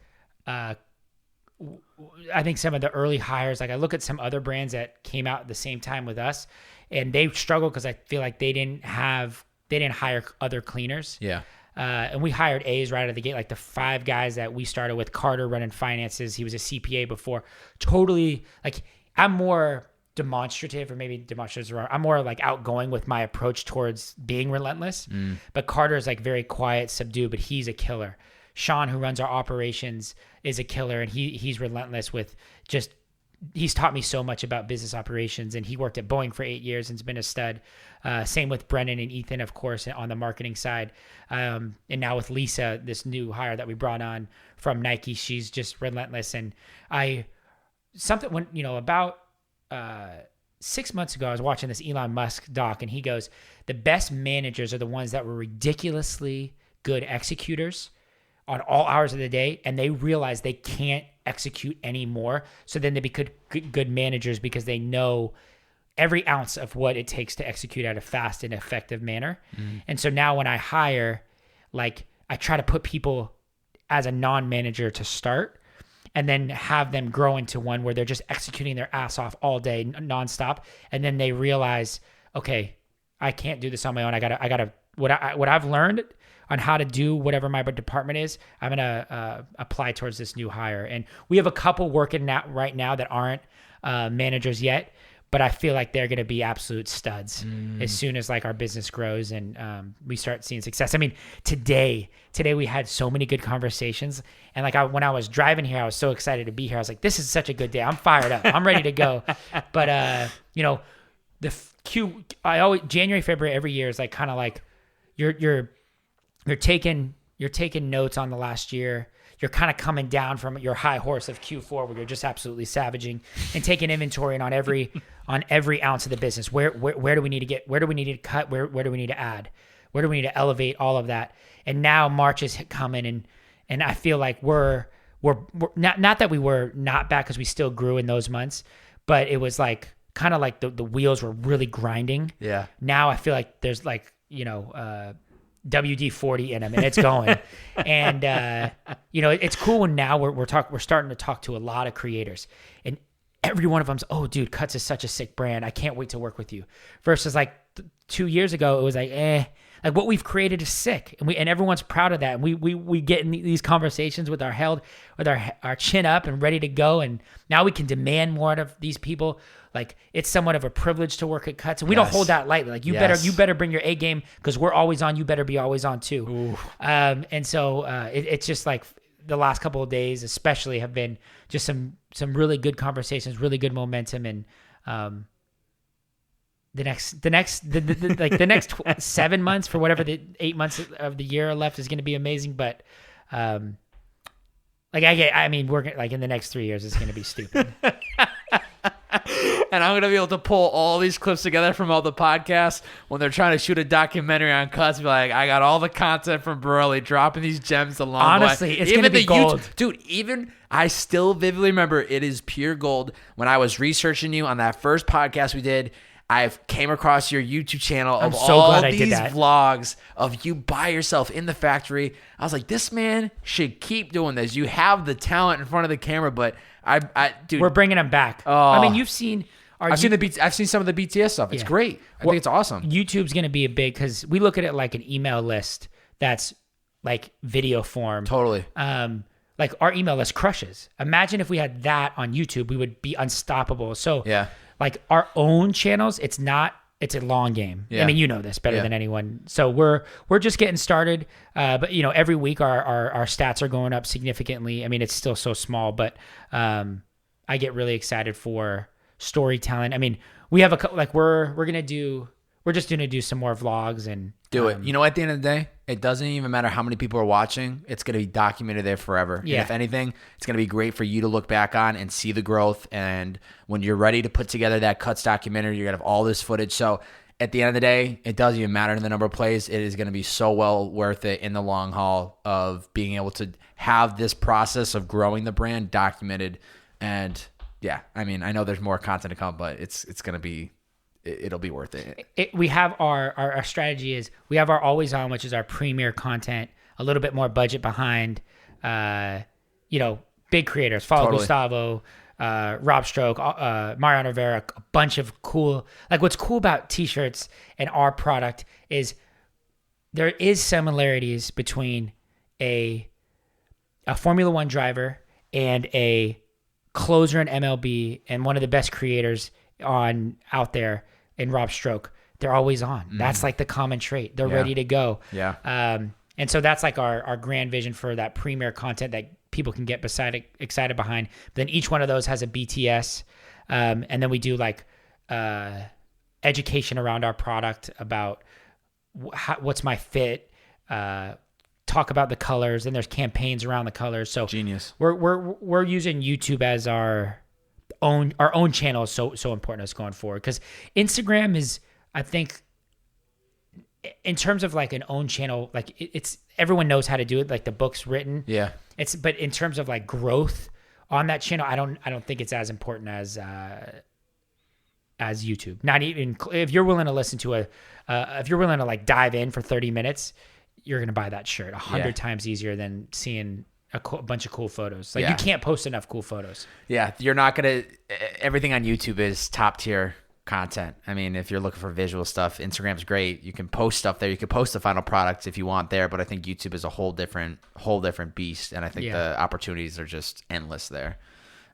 I think some of the early hires, like I look at some other brands that came out at the same time with us, and they struggled because I feel like they didn't hire other cleaners. Yeah. And we hired A's right out of the gate, like the 5 guys that we started with. Carter running finances. He was a CPA before. Totally, like, I'm more demonstrative, or maybe demonstrative is wrong. I'm more like outgoing with my approach towards being relentless. But Carter's like very quiet, subdued, but he's a killer. Sean, who runs our operations, is a killer, and he's relentless with just, he's taught me so much about business operations, and he worked at Boeing for 8 years and's been a stud. Same with Brendan and Ethan, of course, on the marketing side. And now with Lisa, this new hire that we brought on from Nike, she's just relentless. And about 6 months ago, I was watching this Elon Musk doc, and he goes, the best managers are the ones that were ridiculously good executors on all hours of the day, and they realize they can't execute anymore. So then they become good managers because they know every ounce of what it takes to execute at a fast and effective manner. And so now when I hire, like, I try to put people as a non-manager to start, and then have them grow into one where they're just executing their ass off all day nonstop. And then they realize, okay, I can't do this on my own. I gotta, what I've learned on how to do whatever my department is, I'm going to apply towards this new hire. And we have a couple working right now that aren't managers yet, but I feel like they're going to be absolute studs as soon as like our business grows and we start seeing success. I mean, today we had so many good conversations, and like when I was driving here, I was so excited to be here. I was like, this is such a good day. I'm fired up. I'm ready to go. But January, February every year is like kind of like you're taking notes on the last year. You're kind of coming down from your high horse of Q4 where you're just absolutely savaging and taking inventory on every ounce of the business. Where do we need to get? Where do we need to cut? Where do we need to add? Where do we need to elevate? All of that. And now March is coming, and I feel like we're not that we were not back because we still grew in those months, but it was like kind of like the wheels were really grinding. Yeah. Now I feel like there's like WD-40 in them, and it's going. And it's cool when now we're starting to talk to a lot of creators, and every one of them's, oh dude, Cuts is such a sick brand, I can't wait to work with you. Versus like 2 years ago, it was like like what we've created is sick, and everyone's proud of that, and we get in these conversations with our chin up and ready to go, and now we can demand more out of these people. Like, it's somewhat of a privilege to work at Cuts, and we don't hold that lightly. Like, you better bring your A game because we're always on. You better be always on too. And so it's just like the last couple of days, especially, have been just some really good conversations, really good momentum, and the next 7 months, for whatever the 8 months of the year are left, is going to be amazing. But we're like in the next 3 years, it's going to be stupid. And I'm going to be able to pull all these clips together from all the podcasts when they're trying to shoot a documentary on Cuts. Be like, I got all the content from Borrelli, dropping these gems along the way. Honestly, it's going to be gold. Dude, I still vividly remember, it is pure gold. When I was researching you on that first podcast we did, I came across your YouTube channel of all these vlogs of you by yourself in the factory. I was like, this man should keep doing this. You have the talent in front of the camera, but dude, we're bringing him back. I mean, you've seen I've seen some of the BTS stuff. It's great. I think it's awesome. YouTube's going to be a big, because we look at it like an email list that's like video form. Totally. Like our email list crushes. Imagine if we had that on YouTube, we would be unstoppable. So like our own channels, it's a long game. I mean, you know this better than anyone. So we're just getting started. But every week our stats are going up significantly. I mean, it's still so small, but I get really excited for storytelling. I mean, we have we're just going to do some more vlogs and do it. At the end of the day, it doesn't even matter how many people are watching. It's going to be documented there forever. Yeah. And if anything, it's going to be great for you to look back on and see the growth. And when you're ready to put together that Cuts documentary, you're going to have all this footage. So at the end of the day, it doesn't even matter the number of plays. It is going to be so well worth it in the long haul of being able to have this process of growing the brand documented. And yeah, I mean, I know there's more content to come, but it's going to be, it'll be worth it. We have our strategy is we have our Always On, which is our premier content, a little bit more budget behind, big creators, follow Gustavo, Rob Stroke, Mariano Rivera, a bunch of cool, like what's cool about t-shirts and our product is there is similarities between a Formula One driver and a closer in MLB and one of the best creators out there in Rob Stroke. They're always on. That's like the common trait. They're ready to go. Yeah. And so that's like our grand vision for that premier content that people can get excited behind. But then each one of those has a BTS. And then we do like education around our product about what's my fit, talk about the colors, and there's campaigns around the colors. So genius. We're using YouTube as our own channel is so important as going forward, because Instagram is, I think, in terms of like an own channel, like it's everyone knows how to do it, like the book's written. Yeah. But in terms of like growth on that channel, I don't think it's as important as YouTube. Not even if you're willing to listen to if you're willing to like dive in for 30 minutes, you're gonna buy that shirt 100 times easier than seeing a bunch of cool photos. Like you can't post enough cool photos. Yeah, you're not gonna. Everything on YouTube is top tier content. I mean, if you're looking for visual stuff, Instagram's great. You can post stuff there. You can post the final product if you want there, but I think YouTube is a whole different beast, and I think the opportunities are just endless there.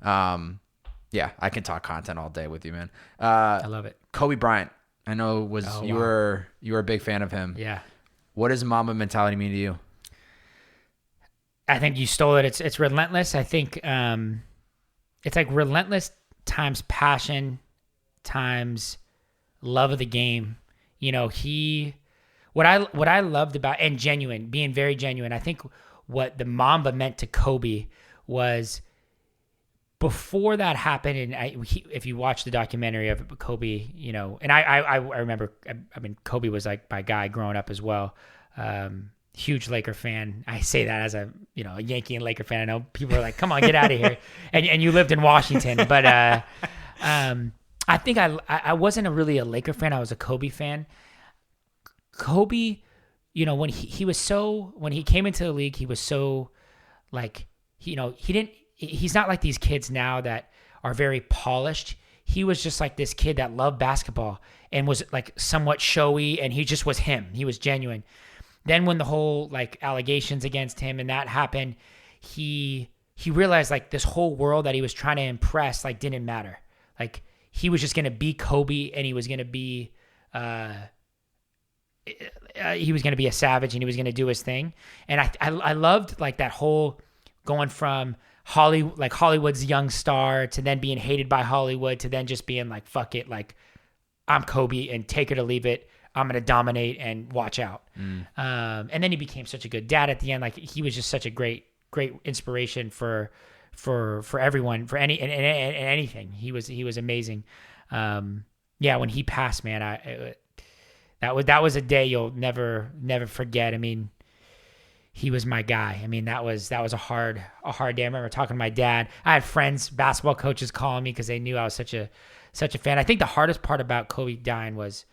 Yeah, I can talk content all day with you, man. I love it. Kobe Bryant, I know you were a big fan of him. Yeah. What does Mamba Mentality mean to you? I think you stole it. It's relentless. I think it's like relentless times passion times love of the game. You know, what I loved about, and genuine, being very genuine. I think what the Mamba meant to Kobe was, before that happened, and if you watch the documentary of Kobe, you know, and I remember, I mean, Kobe was like my guy growing up as well. Huge Laker fan. I say that as a Yankee and Laker fan. I know people are like, come on, get out of here. And you lived in Washington, but I think I wasn't really a Laker fan. I was a Kobe fan. Kobe, you know, when he came into the league, he was so like, he's not like these kids now that are very polished. He was just like this kid that loved basketball and was like somewhat showy, and he just was him. He was genuine. Then when the whole like allegations against him and that happened, he realized like this whole world that he was trying to impress like didn't matter. Like he was just going to be Kobe, and he was going to be a savage, and he was going to do his thing. And I loved like that whole going from Hollywood's young star to then being hated by Hollywood to then just being like, fuck it, like I'm Kobe and take it or leave it. I'm going to dominate and watch out. And then he became such a good dad at the end. Like he was just such a great inspiration for everyone, for anything. He was amazing. When he passed, man, that was a day you'll never forget. I mean, he was my guy. I mean, that was a hard day. I remember talking to my dad. I had friends, basketball coaches calling me because they knew I was such a fan. I think the hardest part about Kobe dying was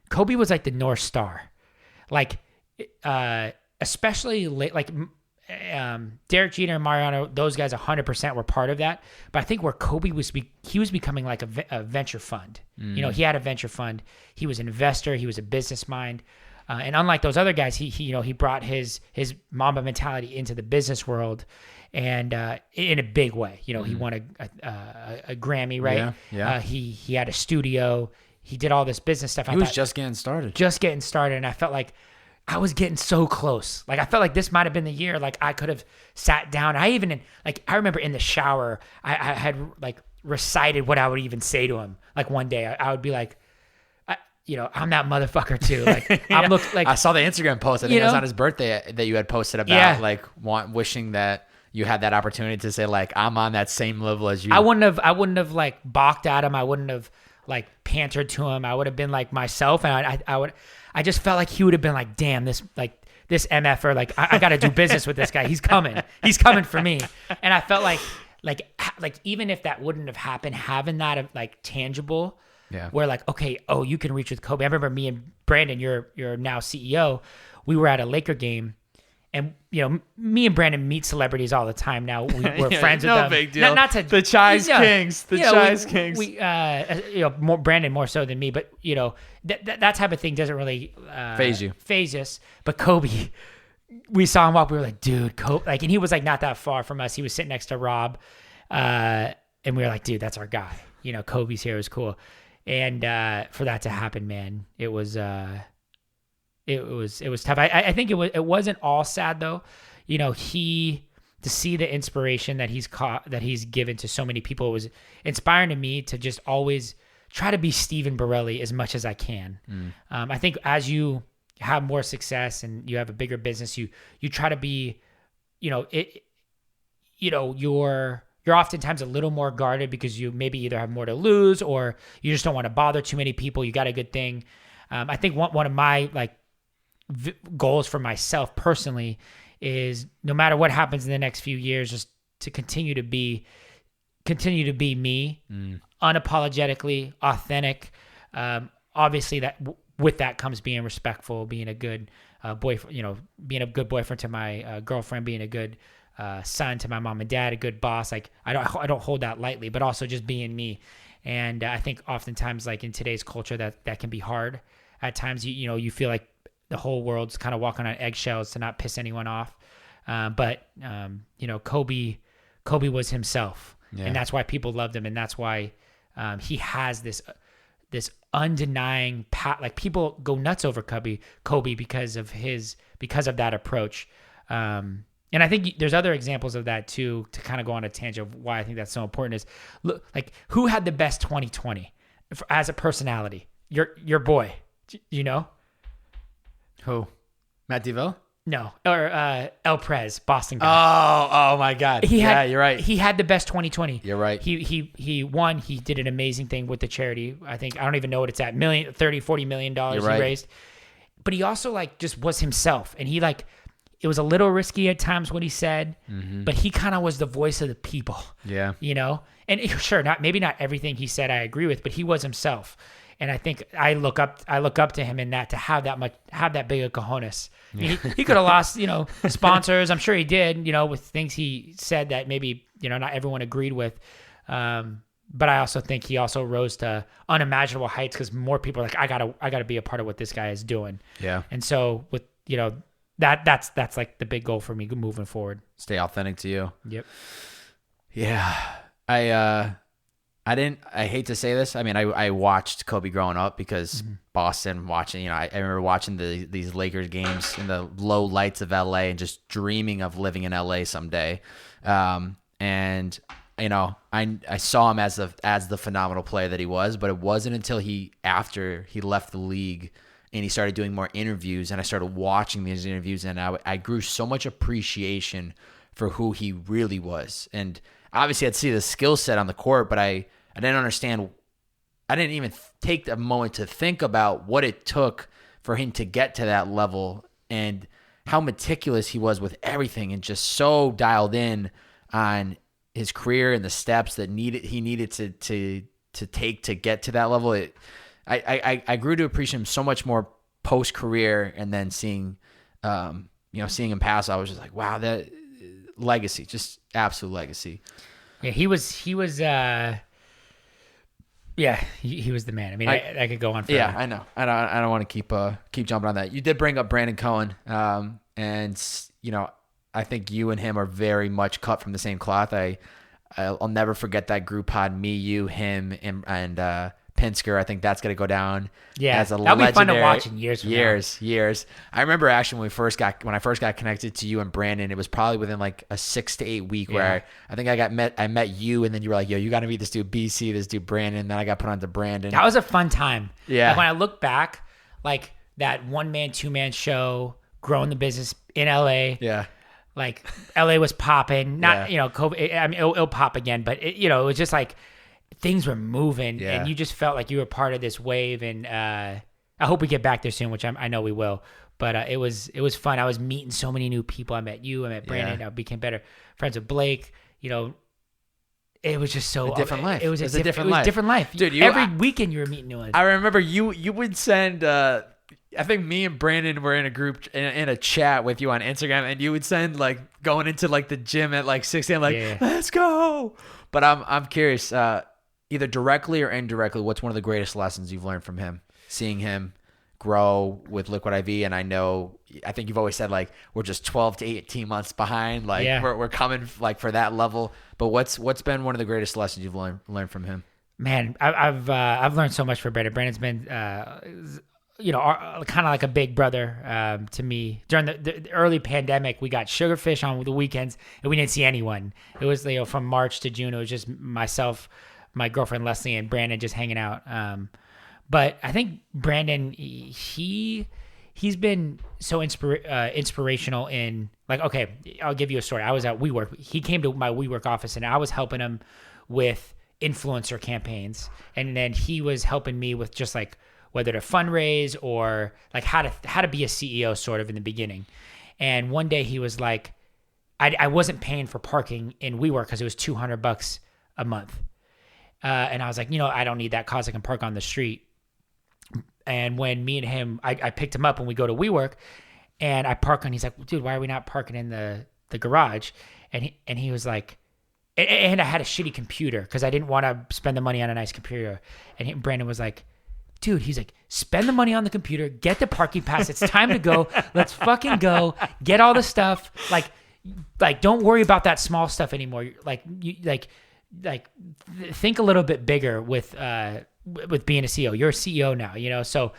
Kobe was like the North Star. Like, especially late, like Derek Jeter and Mariano, those guys 100% were part of that. But I think where Kobe was becoming like a venture fund. You know, he had a venture fund. He was an investor. He was a business mind. And unlike those other guys, he brought his Mamba mentality into the business world, and in a big way. You know, he won a Grammy, right? Yeah. He had a studio. He did all this business stuff. He was just getting started. And I felt like I was getting so close. Like I felt like this might have been the year. Like I could have sat down. I remember in the shower, I had like recited what I would even say to him. Like one day, I would be like, I'm that motherfucker too. Like I'm I saw the Instagram post. I think it was on his birthday that you had posted about wishing that you had that opportunity to say like, I'm on that same level as you. I wouldn't have like balked at him. I wouldn't have like pantered to him. I would have been like myself, and I just felt like he would have been like, damn, this MFer, like I got to do business with this guy. He's coming for me. And I felt like even if that wouldn't have happened, having that like tangible. Yeah. Where like, okay, you can reach with Kobe. I remember me and Brandin, you're now CEO. We were at a Laker game, and me and Brandon meet celebrities all the time now. We're friends with no them. big deal. Not to the Chai's Kings. The Chai's Kings. We Brandon more so than me, but that type of thing doesn't really phase us. But Kobe, we saw him walk. We were like, dude, Kobe, and he was like not that far from us. He was sitting next to Rob, and we were like, dude, that's our guy. Kobe's here. It was cool, and for that to happen, man, it was tough. I think it wasn't all sad though. To see the inspiration that he's given to so many people was inspiring to me to just always try to be Steven Borrelli as much as I can. I think as you have more success and you have a bigger business, you try to be, you're oftentimes a little more guarded because you maybe either have more to lose or you just don't want to bother too many people. You got a good thing. I think one of my goals for myself personally is no matter what happens in the next few years, just to continue to be me, unapologetically authentic. Obviously with that comes being respectful, being a good boyfriend, being a good boyfriend to my girlfriend, being a good son to my mom and dad, a good boss. I don't hold that lightly, but also just being me. And I think oftentimes in today's culture that can be hard at times. You feel like the whole world's kind of walking on eggshells to not piss anyone off. But Kobe was himself, and that's why people loved him. And that's why he has this undenying people go nuts over Kobe because of that approach. And I think there's other examples of that too, to kind of go on a tangent of why I think that's so important is look, who had the best 2020 as a personality? Your boy, Who? Matt DeVoe? No, or El Prez, Boston guy. Oh my God. You're right. He had the best 2020. You're right. He won. He did an amazing thing with the charity. I don't even know what it's at. $40 million he raised. But he also just was himself. And he it was a little risky at times what he said, but he kind of was the voice of the people. Yeah. And sure, maybe not everything he said I agree with, but he was himself. And I think I look up to him in that, to have that big of cojones. Yeah. He could have lost, sponsors. I'm sure he did, with things he said that maybe, not everyone agreed with. But I also think he also rose to unimaginable heights because more people are like, I gotta be a part of what this guy is doing. Yeah. And so with, that's the big goal for me moving forward. Stay authentic to you. Yep. Yeah. I hate to say this. I mean, I watched Kobe growing up because Boston watching, I remember watching these Lakers games in the low lights of LA and just dreaming of living in LA someday. And I saw him as the phenomenal player that he was, but it wasn't until after he left the league and he started doing more interviews and I started watching these interviews and I grew so much appreciation for who he really was. And obviously I'd see the skill set on the court, but I didn't understand. I didn't even take a moment to think about what it took for him to get to that level and how meticulous he was with everything and just so dialed in on his career and the steps that he needed to take to get to that level. I grew to appreciate him so much more post career, and then seeing him pass, I was just like, wow, that legacy, just absolute legacy. Yeah, he was the man. I mean, I could go on forever. Yeah, I know. I don't want to keep jumping on that. You did bring up Brandin Cohen, and I think you and him are very much cut from the same cloth. I'll never forget that group pod, me, you, him, and Pinsker. I think that's going to go down as a legendary. That'll be fun to watch in years from now. Years. I remember actually when I first got connected to you and Brandon, it was probably within like a 6 to 8 week where I think I met you, and then you were like, yo, you got to meet this dude BC, this dude Brandon. And then I got put on to Brandon. That was a fun time. Yeah. When I look back, that 1-man, 2-man show, growing the business in LA. Yeah. LA was popping. Not, COVID, I mean, it'll pop again, but it was just things were moving, and you just felt like you were part of this wave. And I hope we get back there soon, which I know we will. But it was fun. I was meeting so many new people. I met you. I met Brandon. I became better friends with Blake. It was just so different life. It was a different life, dude. Every weekend you were meeting new ones. I remember you would send I think me and Brandon were in a group in a chat with you on Instagram, and you would send like going into like the gym at like 6 a.m. like, let's go. But I'm curious, either directly or indirectly, what's one of the greatest lessons you've learned from him? Seeing him grow with Liquid IV, and I think you've always said like we're just 12 to 18 months behind, like we're coming like for that level. But what's been one of the greatest lessons you've learned from him? Man, I've learned so much from Brandon. Brandon's been kind of like a big brother to me. During the early pandemic, we got Sugarfish on the weekends, and we didn't see anyone. It was from March to June. It was just myself, my girlfriend Leslie, and Brandon just hanging out. But I think Brandon, he's been so inspirational in like, okay, I'll give you a story. I was at WeWork. He came to my WeWork office, and I was helping him with influencer campaigns, and then he was helping me with just like whether to fundraise or like how to be a CEO sort of in the beginning. And one day he was like, I wasn't paying for parking in WeWork because it was $200 a month. And I was like, I don't need that cost. I can park on the street. And when me and him, I picked him up and we go to WeWork and I park and he's like, dude, why are we not parking in the garage? And he was like, and I had a shitty computer because I didn't want to spend the money on a nice computer. And Brandon was like, dude, he's like, spend the money on the computer, get the parking pass. It's time to go. Let's fucking go. Get all the stuff. Like, don't worry about that small stuff anymore. Think a little bit bigger with being a CEO. You're a CEO now, So,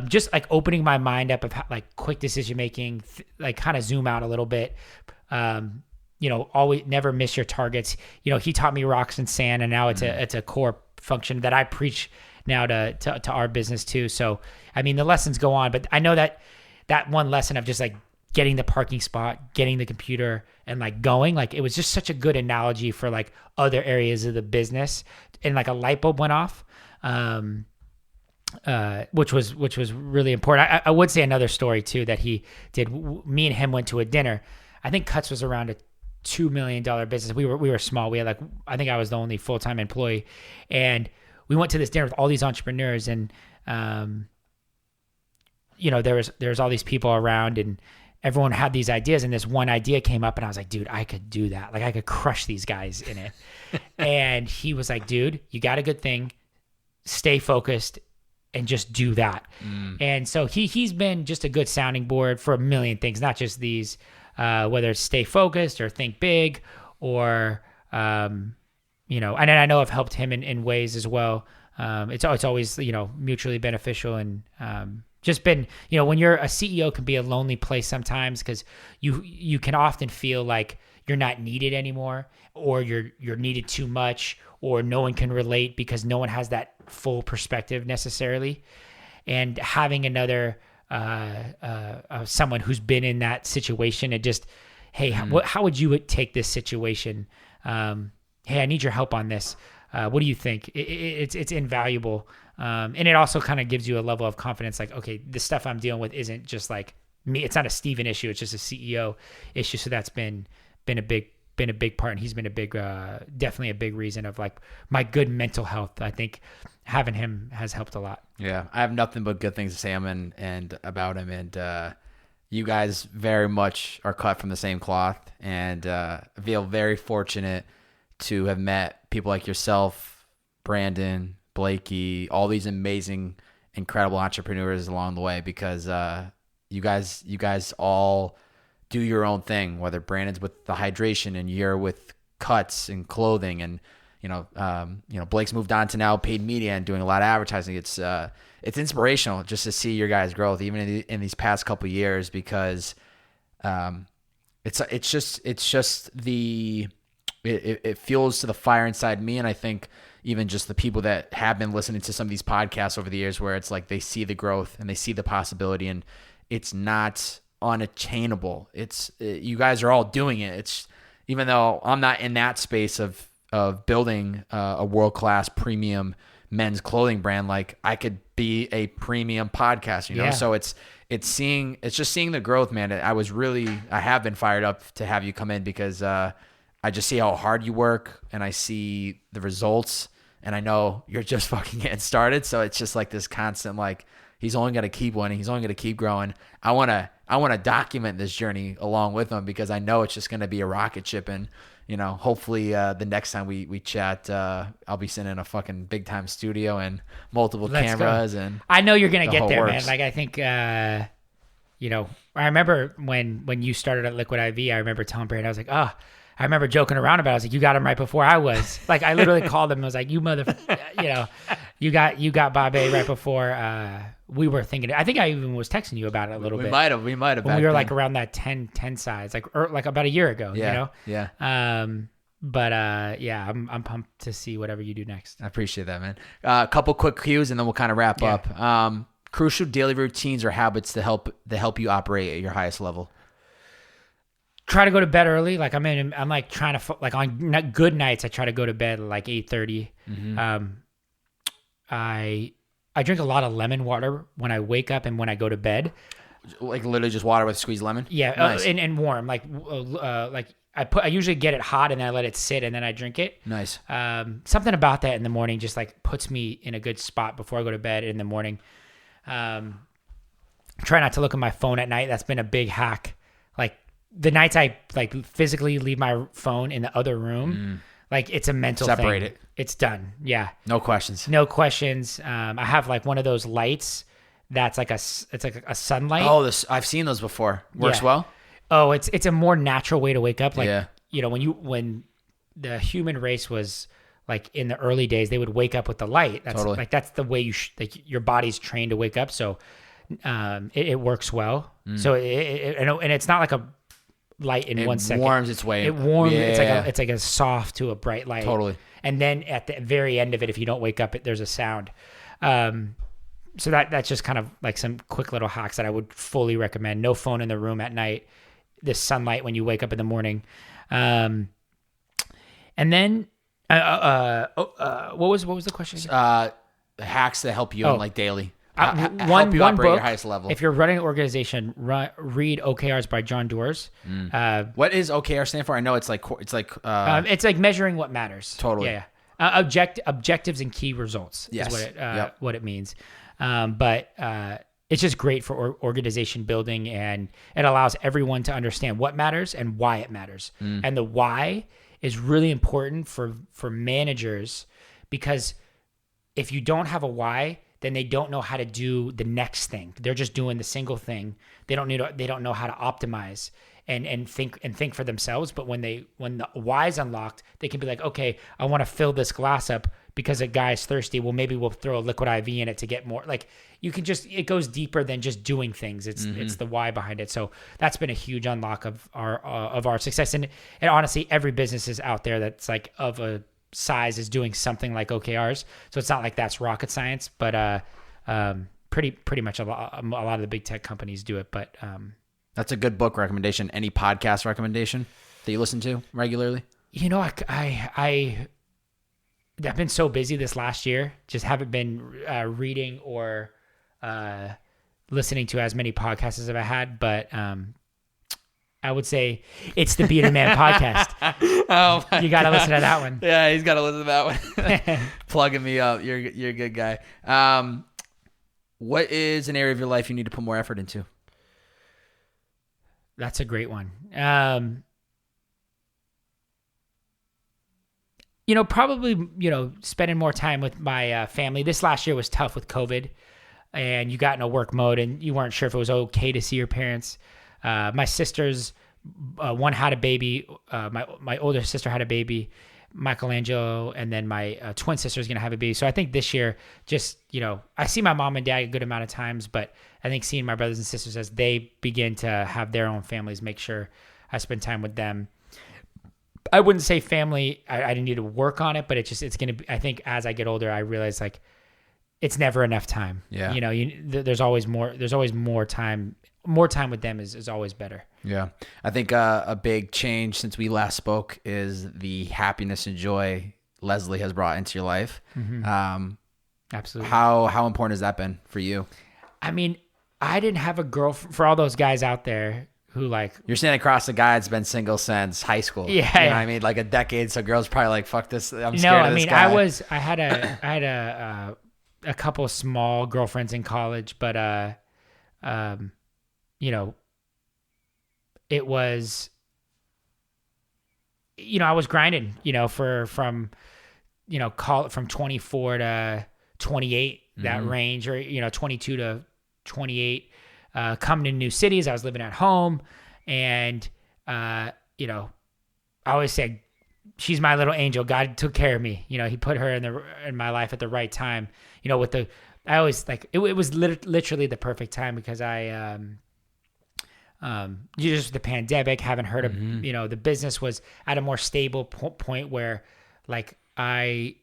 just like opening my mind up of how, like quick decision making, like kind of zoom out a little bit. Always never miss your targets. He taught me rocks and sand, and now it's a core function that I preach now to our business too. So, I mean, the lessons go on, but I know that one lesson of just like getting the parking spot, getting the computer, and like going, like it was just such a good analogy for like other areas of the business, and like a light bulb went off, which was really important. I would say another story too that he did. Me and him went to a dinner. I think Cuts was around a $2 million business. We were small. We had I think I was the only full-time employee, and we went to this dinner with all these entrepreneurs, and there was all these people around, and everyone had these ideas, and this one idea came up, and I was like, dude, I could do that. Like I could crush these guys in it. And he was like, dude, you got a good thing. Stay focused and just do that. And so he's been just a good sounding board for a million things, not just these, whether it's stay focused or think big or, and I know I've helped him in ways as well. It's always, mutually beneficial, and just been, when you're a CEO can be a lonely place sometimes because you can often feel like you're not needed anymore, or you're needed too much, or no one can relate because no one has that full perspective necessarily. And having another someone who's been in that situation and just, hey, how would you take this situation? Hey, I need your help on this. What do you think? It's invaluable. And it also kind of gives you a level of confidence. Like, okay, the stuff I'm dealing with isn't just like me. It's not a Steven issue. It's just a CEO issue. So that's been a big part. And he's been definitely a big reason of like my good mental health. I think having him has helped a lot. Yeah. I have nothing but good things to say and about him. And, you guys very much are cut from the same cloth, and feel very fortunate to have met people like yourself, Brandon, Blakey, all these amazing, incredible entrepreneurs along the way, because you guys all do your own thing, whether Brandon's with the hydration and you're with cuts and clothing, and Blake's moved on to now paid media and doing a lot of advertising. It's inspirational just to see your guys' growth even in these past couple of years, because it fuels to the fire inside me. And I think even just the people that have been listening to some of these podcasts over the years, where it's like they see the growth and they see the possibility, and it's not unattainable. You guys are all doing it. It's, even though I'm not in that space of building a world-class premium men's clothing brand, like I could be a premium podcast, Yeah. So it's just seeing the growth, man. I have been fired up to have you come in, because I just see how hard you work, and I see the results, and I know you're just fucking getting started. So it's just like this constant, like, He's only going to keep winning. He's only going to keep growing. I want to document this journey along with him because I know it's just going to be a rocket ship. And, hopefully the next time we chat, I'll be sitting in a fucking big time studio and multiple cameras. And I know you're going to get there, works. man. Like, I think, I remember when you started at Liquid I.V, I remember telling Brandon, I was like, I remember joking around about it. I was like, you got him right before I was. Like, I literally called him and was like, you you got Babe right before we were thinking. I think I even was texting you about it a little bit. We might have. When we were like around that 10 size, like about a year ago, Yeah. I'm pumped to see whatever you do next. I appreciate that, man. A couple quick cues and then we'll kind of wrap up. Crucial daily routines or habits to help you operate at your highest level. Try to go to bed early. Like I'm like trying to like on good nights. I try to go to bed at like 8:30. Mm-hmm. I drink a lot of lemon water when I wake up and when I go to bed. Like literally just water with squeezed lemon. Yeah, nice. And warm. Like I usually get it hot and then I let it sit and then I drink it. Nice. Something about that in the morning just like puts me in a good spot before I go to bed in the morning. Try not to look at my phone at night. That's been a big hack. Like the nights I like physically leave my phone in the other room, like it's a mental Separate thing. it. It's done. Yeah. No questions. I have like one of those lights that's like it's like a sunlight. Oh, I've seen those before. Works well. Oh, it's a more natural way to wake up. Like, yeah. When the human race was like in the early days, they would wake up with the light. That's totally. like, that's the way your body's trained to wake up. So, it works well. So and it's not like a light in 1 second. It warms its way. It warms. Yeah. It's like a soft to a bright light. Totally. And then at the very end of it, if you don't wake up, there's a sound. So that's just kind of like some quick little hacks that I would fully recommend. No phone in the room at night. The sunlight when you wake up in the morning. And then what was the question? Hacks that help you in like daily. Help you operate book, at your highest level. If you're running an organization, read OKRs by John Doerr. What is OKR stand for? I know it's like it's like measuring what matters. Totally. Yeah. Objectives and key results yes. is what it means. But it's just great for organization building, and it allows everyone to understand what matters and why it matters. And the why is really important for managers, because if you don't have a why, then they don't know how to do the next thing. They're just doing the single thing. They don't know how to optimize and think for themselves. But when the why is unlocked, they can be like, okay, I want to fill this glass up because a guy's thirsty. Well, maybe we'll throw a Liquid I.V in it to get more. Like it goes deeper than just doing things. It's the why behind it. So that's been a huge unlock of our success. And honestly, every business is out there that's like of a size is doing something like OKRs. So it's not like that's rocket science, but pretty much a lot of the big tech companies do it. But that's a good book recommendation. Any podcast recommendation that you listen to regularly? I've been so busy this last year, just haven't been reading or listening to as many podcasts as I've had, but I would say it's the Bearded Man podcast. Oh, you got to listen to that one. Yeah, he's got to listen to that one. Plugging me up. You're a good guy. What is an area of your life you need to put more effort into? That's a great one. Probably, spending more time with my family. This last year was tough with COVID, and you got in a work mode and you weren't sure if it was okay to see your parents. My sisters, one had a baby. My older sister had a baby, Michelangelo, and then my twin sister is going to have a baby. So I think this year, just, I see my mom and dad a good amount of times, but I think seeing my brothers and sisters as they begin to have their own families, make sure I spend time with them. I wouldn't say family. I didn't need to work on it, but it's going to be, I think as I get older, I realize like it's never enough time. Yeah. There's always more time. More time with them is always better. Yeah. I think a big change since we last spoke is the happiness and joy Leslie has brought into your life. Mm-hmm. Absolutely. How important has that been for you? I mean, I didn't have a girl for all those guys out there who like... You're standing across a guy that's been single since high school. Yeah. You know what I mean? Like a decade. So girls probably like, fuck this. I'm scared of this guy. I had a a couple of small girlfriends in college, but you know, it was, you know, I was grinding, you know, from 24 to 28, that range, or, you know, 22 to 28, coming to new cities. I was living at home, and, you know, I always say, she's my little angel. God took care of me. You know, he put her in my life at the right time, you know, I always like, it was literally the perfect time, because just the pandemic, haven't heard of, you know, the business was at a more stable point where, like, I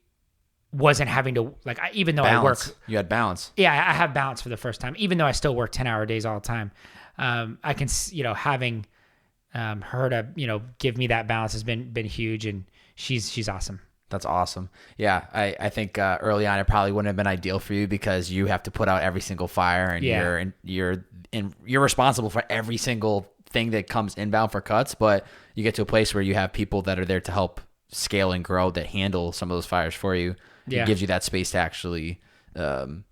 wasn't having to, like, even though balance. I work. You had balance. Yeah, I have balance for the first time, even though I still work 10-hour days all the time. I can, you know, having her to, you know, give me that balance has been huge, and she's awesome. That's awesome. Yeah, I think early on it probably wouldn't have been ideal for you, because you have to put out every single fire, and you're responsible for every single thing that comes inbound for cuts. But you get to a place where you have people that are there to help scale and grow, that handle some of those fires for you. Yeah. It gives you that space to actually to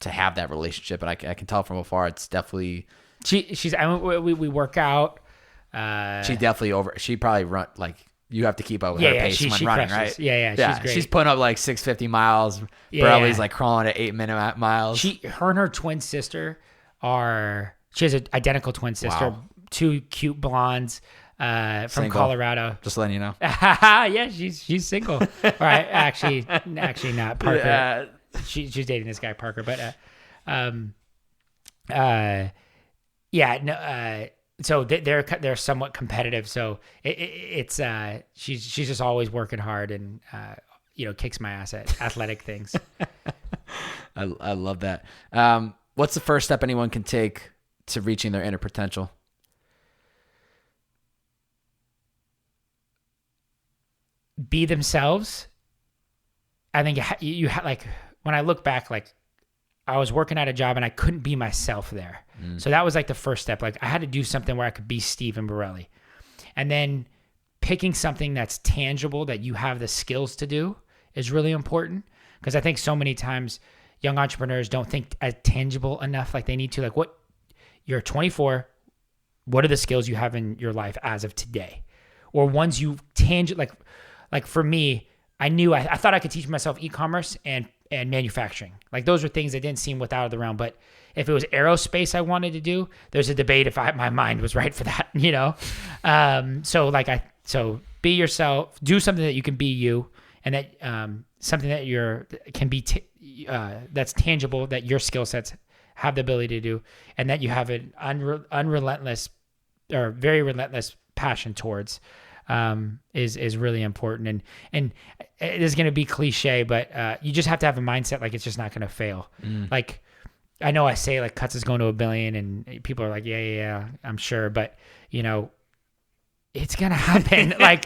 have that relationship. And I can tell from afar, it's definitely we work out. She probably run, like, you have to keep up with her pace when running, crushes. right? Yeah, she's great. She's putting up like 650 miles. Borrelli's like crawling at 8-minute miles. Her and her twin sister she has an identical twin sister, Wow. 2 cute blondes from Single. Colorado. Just letting you know. Yeah, she's single. Right, actually not. Parker. Yeah. She's dating this guy Parker, but so they're somewhat competitive. So it's she's just always working hard, and you know, kicks my ass at athletic things. I love that. What's the first step anyone can take to reaching their inner potential? Be themselves. I think you like, when I look back, like, I was working at a job and I couldn't be myself there. So that was like the first step. Like, I had to do something where I could be Steven Borrelli. And then picking something that's tangible, that you have the skills to do, is really important. Because I think so many times young entrepreneurs don't think as tangible enough. Like, they need to, like, you're 24. What are the skills you have in your life as of today? Or ones you like for me, I knew I thought I could teach myself e-commerce and manufacturing. Like, those were things that didn't seem without of the realm. But if it was aerospace I wanted to do, there's a debate if my mind was right for that, you know? So be yourself, do something that you can be you, and that something that can be that's tangible, that your skill sets have the ability to do, and that you have an unrelentless or very relentless passion towards. Is really important, and it is going to be cliche, but you just have to have a mindset like it's just not going to fail. Like, I know I say, like, Cuts is going to $1 billion, and people are like, yeah, I'm sure, but, you know, it's going to happen. Like,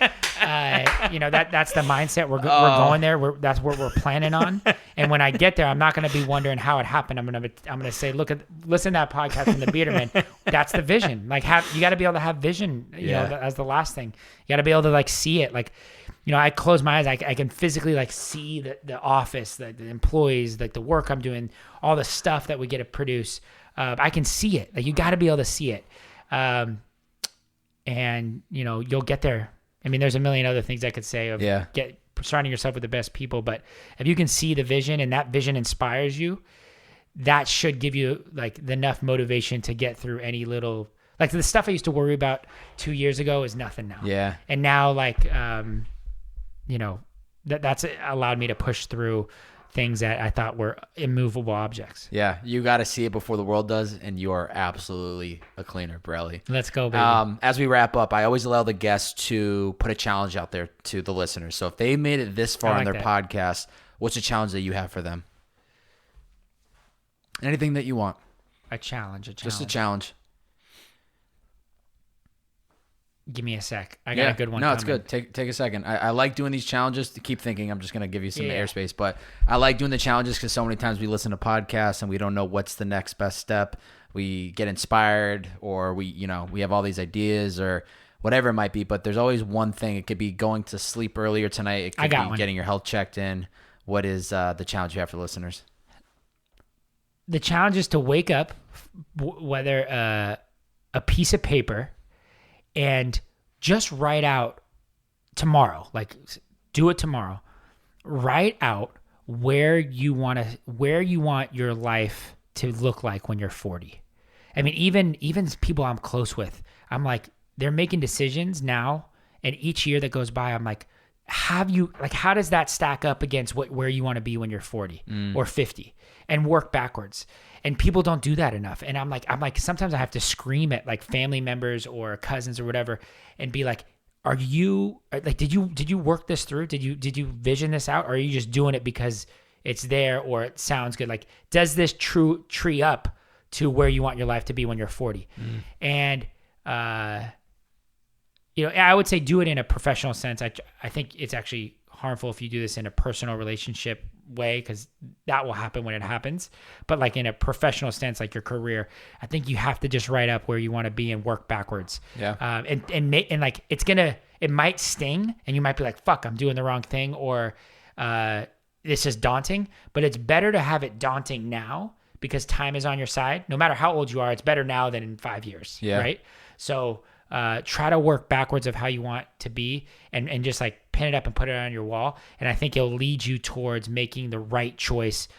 you know, that's the mindset. We're going there. That's what we're planning on. And when I get there, I'm not going to be wondering how it happened. I'm going to say, listen to that podcast from the Biederman. That's the vision. Like, you got to be able to have vision, you know, as the last thing. You got to be able to, like, see it. Like, you know, I close my eyes. I can physically, like, see the office, the employees, like, the work I'm doing, all the stuff that we get to produce. I can see it. Like, you got to be able to see it. And, you know, you'll get there. I mean, there's a million other things I could say of surrounding yourself with the best people. But if you can see the vision, and that vision inspires you, that should give you, like, enough motivation to get through any little, like, the stuff I used to worry about 2 years ago is nothing now. Yeah. And now, like, you know, that's allowed me to push through things that I thought were immovable objects. Yeah, you got to see it before the world does, and you are absolutely a cleaner, Borrelli. Let's go, baby. As we wrap up, I always allow the guests to put a challenge out there to the listeners. So if they made it this far in their podcast, what's a challenge that you have for them? Anything that you want. A challenge. Just a challenge. Give me a sec. I got a good one. No, it's good. Take a second. I like doing these challenges. To keep thinking, I'm just going to give you some airspace. But I like doing the challenges because so many times we listen to podcasts and we don't know what's the next best step. We get inspired, or we have all these ideas or whatever it might be. But there's always one thing. It could be going to sleep earlier tonight. It could be getting your health checked in. What is the challenge you have for listeners? the challenge is to wake up, whether a piece of paper, and just write out tomorrow, like do it tomorrow. Write out where you want your life to look like when you're 40. I mean, even people I'm close with, I'm like, they're making decisions now, and each year that goes by, I'm like, how does that stack up against where you want to be when you're 40 or 50, and work backwards? And people don't do that enough. And I'm like, sometimes I have to scream at like family members or cousins or whatever, and be like, are you like, did you work this through? Did you vision this out? Or are you just doing it because it's there or it sounds good? Like, does this tree up to where you want your life to be when you're 40? And, I would say do it in a professional sense. I think it's actually harmful if you do this in a personal relationship way, because that will happen when it happens. But like in a professional sense, like your career, I think you have to just write up where you want to be and work backwards. Yeah. And like it might sting, and you might be like, fuck, I'm doing the wrong thing, or this is daunting. But it's better to have it daunting now, because time is on your side. No matter how old you are, it's better now than in 5 years. Yeah. Right. So try to work backwards of how you want to be, and just like pin it up and put it on your wall. And I think it'll lead you towards making the right choice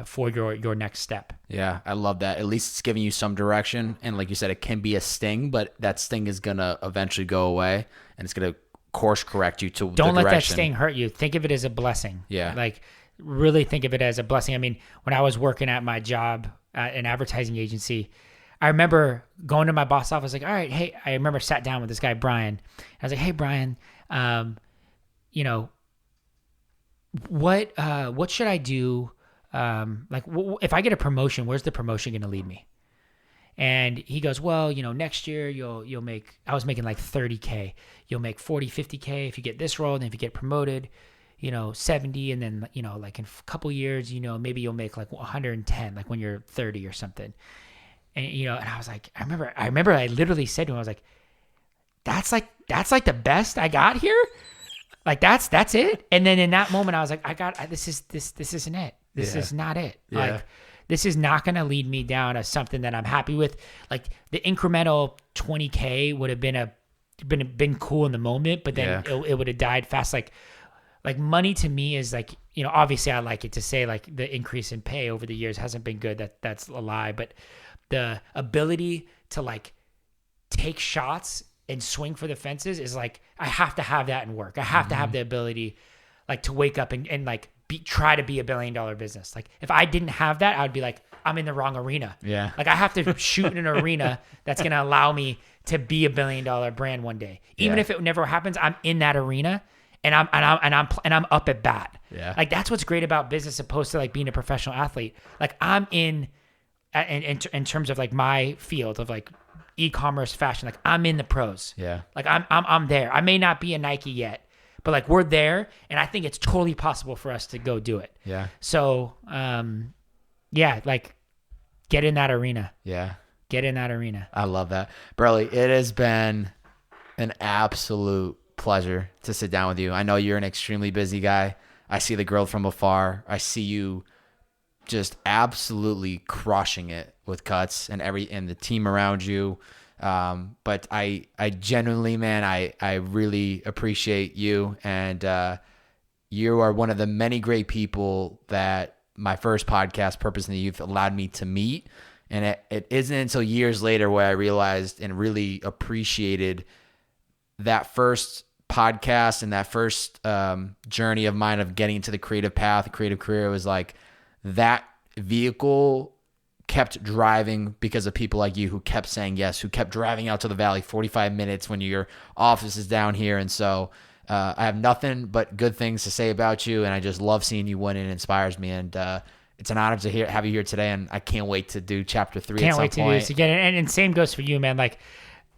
for your next step. Yeah, I love that. At least it's giving you some direction. And like you said, it can be a sting, but that sting is going to eventually go away, and it's going to course correct you to Don't the let direction. that sting hurt you. Think of it as a blessing. Yeah. Like really think of it as a blessing. I mean, when I was working at my job at an advertising agency, I remember going to my boss' office, like, all right, hey, I remember sat down with this guy, Brian. I was like, hey, Brian, what should I do? If I get a promotion, where's the promotion going to lead me? And he goes, well, next year you'll make, I was making like 30K. You'll make 40, 50K if you get this role. And if you get promoted, 70. And then, like in a couple years, maybe you'll make like 110, like when you're 30 or something. And, and I was like, I remember I literally said to him, I was like, that's like the best I got here. Like that's it. And then in that moment I was like, this isn't it. This is not it. Yeah. Like this is not going to lead me down to something that I'm happy with. Like the incremental 20K would have been cool in the moment, but then it would have died fast. Like money to me is like, obviously I like it to say like the increase in pay over the years hasn't been good. That's a lie. But the ability to like take shots and swing for the fences is like, I have to have that in work. I have to have the ability like to wake up and like try to be $1 billion business. Like if I didn't have that, I would be like, I'm in the wrong arena. Yeah. Like I have to shoot in an arena that's going to allow me to be $1 billion brand one day. Even if it never happens, I'm in that arena and I'm up at bat. Yeah. Like that's what's great about business opposed to like being a professional athlete. Like I'm in terms of like my field of like e-commerce fashion, like I'm in the pros. Yeah. Like I'm there. I may not be a Nike yet, but like we're there, and I think it's totally possible for us to go do it. Yeah. So, like get in that arena. Yeah. Get in that arena. I love that. Borrelli, it has been an absolute pleasure to sit down with you. I know you're an extremely busy guy. I see the growth from afar. I see you just absolutely crushing it with Cuts and the team around you. But I genuinely, man, I really appreciate you, and you are one of the many great people that my first podcast, Purpose in the Youth, allowed me to meet. And it isn't until years later where I realized and really appreciated that first podcast and that first journey of mine of getting into the creative path, the creative career. It was like that vehicle kept driving because of people like you who kept saying yes, who kept driving out to the valley 45 minutes when your office is down here. And so I have nothing but good things to say about you, and I just love seeing you win. It inspires me, and it's an honor to have you here today, and I can't wait to do chapter 3 Can't at some wait to do this again. And same goes for you, man. Like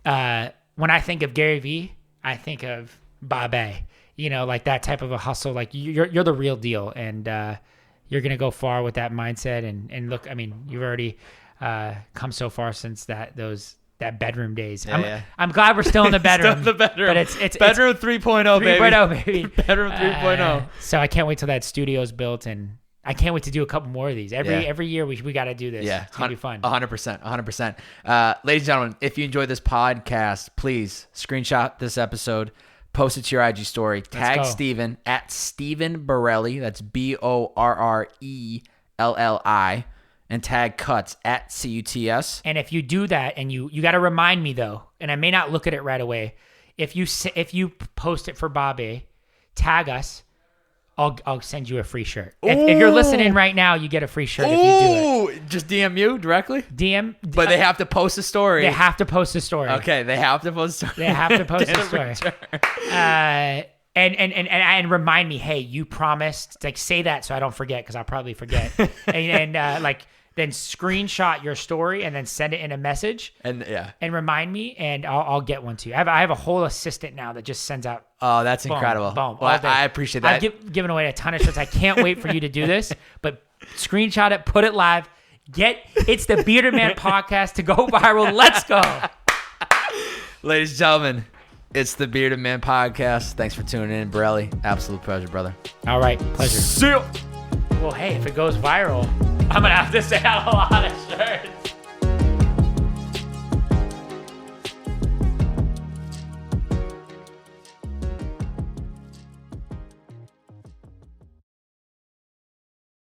when I think of Gary Vee, I think of Babe, like that type of a hustle. Like you're the real deal, and you're going to go far with that mindset. And look, I mean, you've already come so far since that bedroom days. I'm glad we're still in the bedroom. Still in the bedroom. But it's bedroom 3.0, baby. 3.0, baby. Bedroom 3.0. So I can't wait till that studio's built, and I can't wait to do a couple more of these. Every year we got to do this. Yeah, it's gonna be fun. 100%. Ladies and gentlemen, if you enjoyed this podcast, please screenshot this episode, post it to your IG story, tag Steven at Steven Borrelli. That's Borrelli, and tag Cuts at CUTS. And if you do that, and you got to remind me though, and I may not look at it right away. If you post it for Bobby, tag us. I'll send you a free shirt. If you're listening right now, you get a free shirt if you do it. Just DM you directly? DM. But they have to post a story. They have to post a story. Okay, they have to post a story. They have to post a story. And remind me, hey, you promised. Like, say that so I don't forget, because I'll probably forget. and then screenshot your story and then send it in a message. And remind me, and I'll get one to you. I have a whole assistant now that just sends out. Oh, that's incredible. Boom, well, I appreciate that. I've given away a ton of shirts. I can't wait for you to do this, but screenshot it, put it live. It's the Bearded Man podcast to go viral. Let's go. Ladies and gentlemen, it's the Bearded Man podcast. Thanks for tuning in, Borrelli. Absolute pleasure, brother. All right, pleasure. See you. Well, hey, if it goes viral, I'm going to have to say a lot of shit.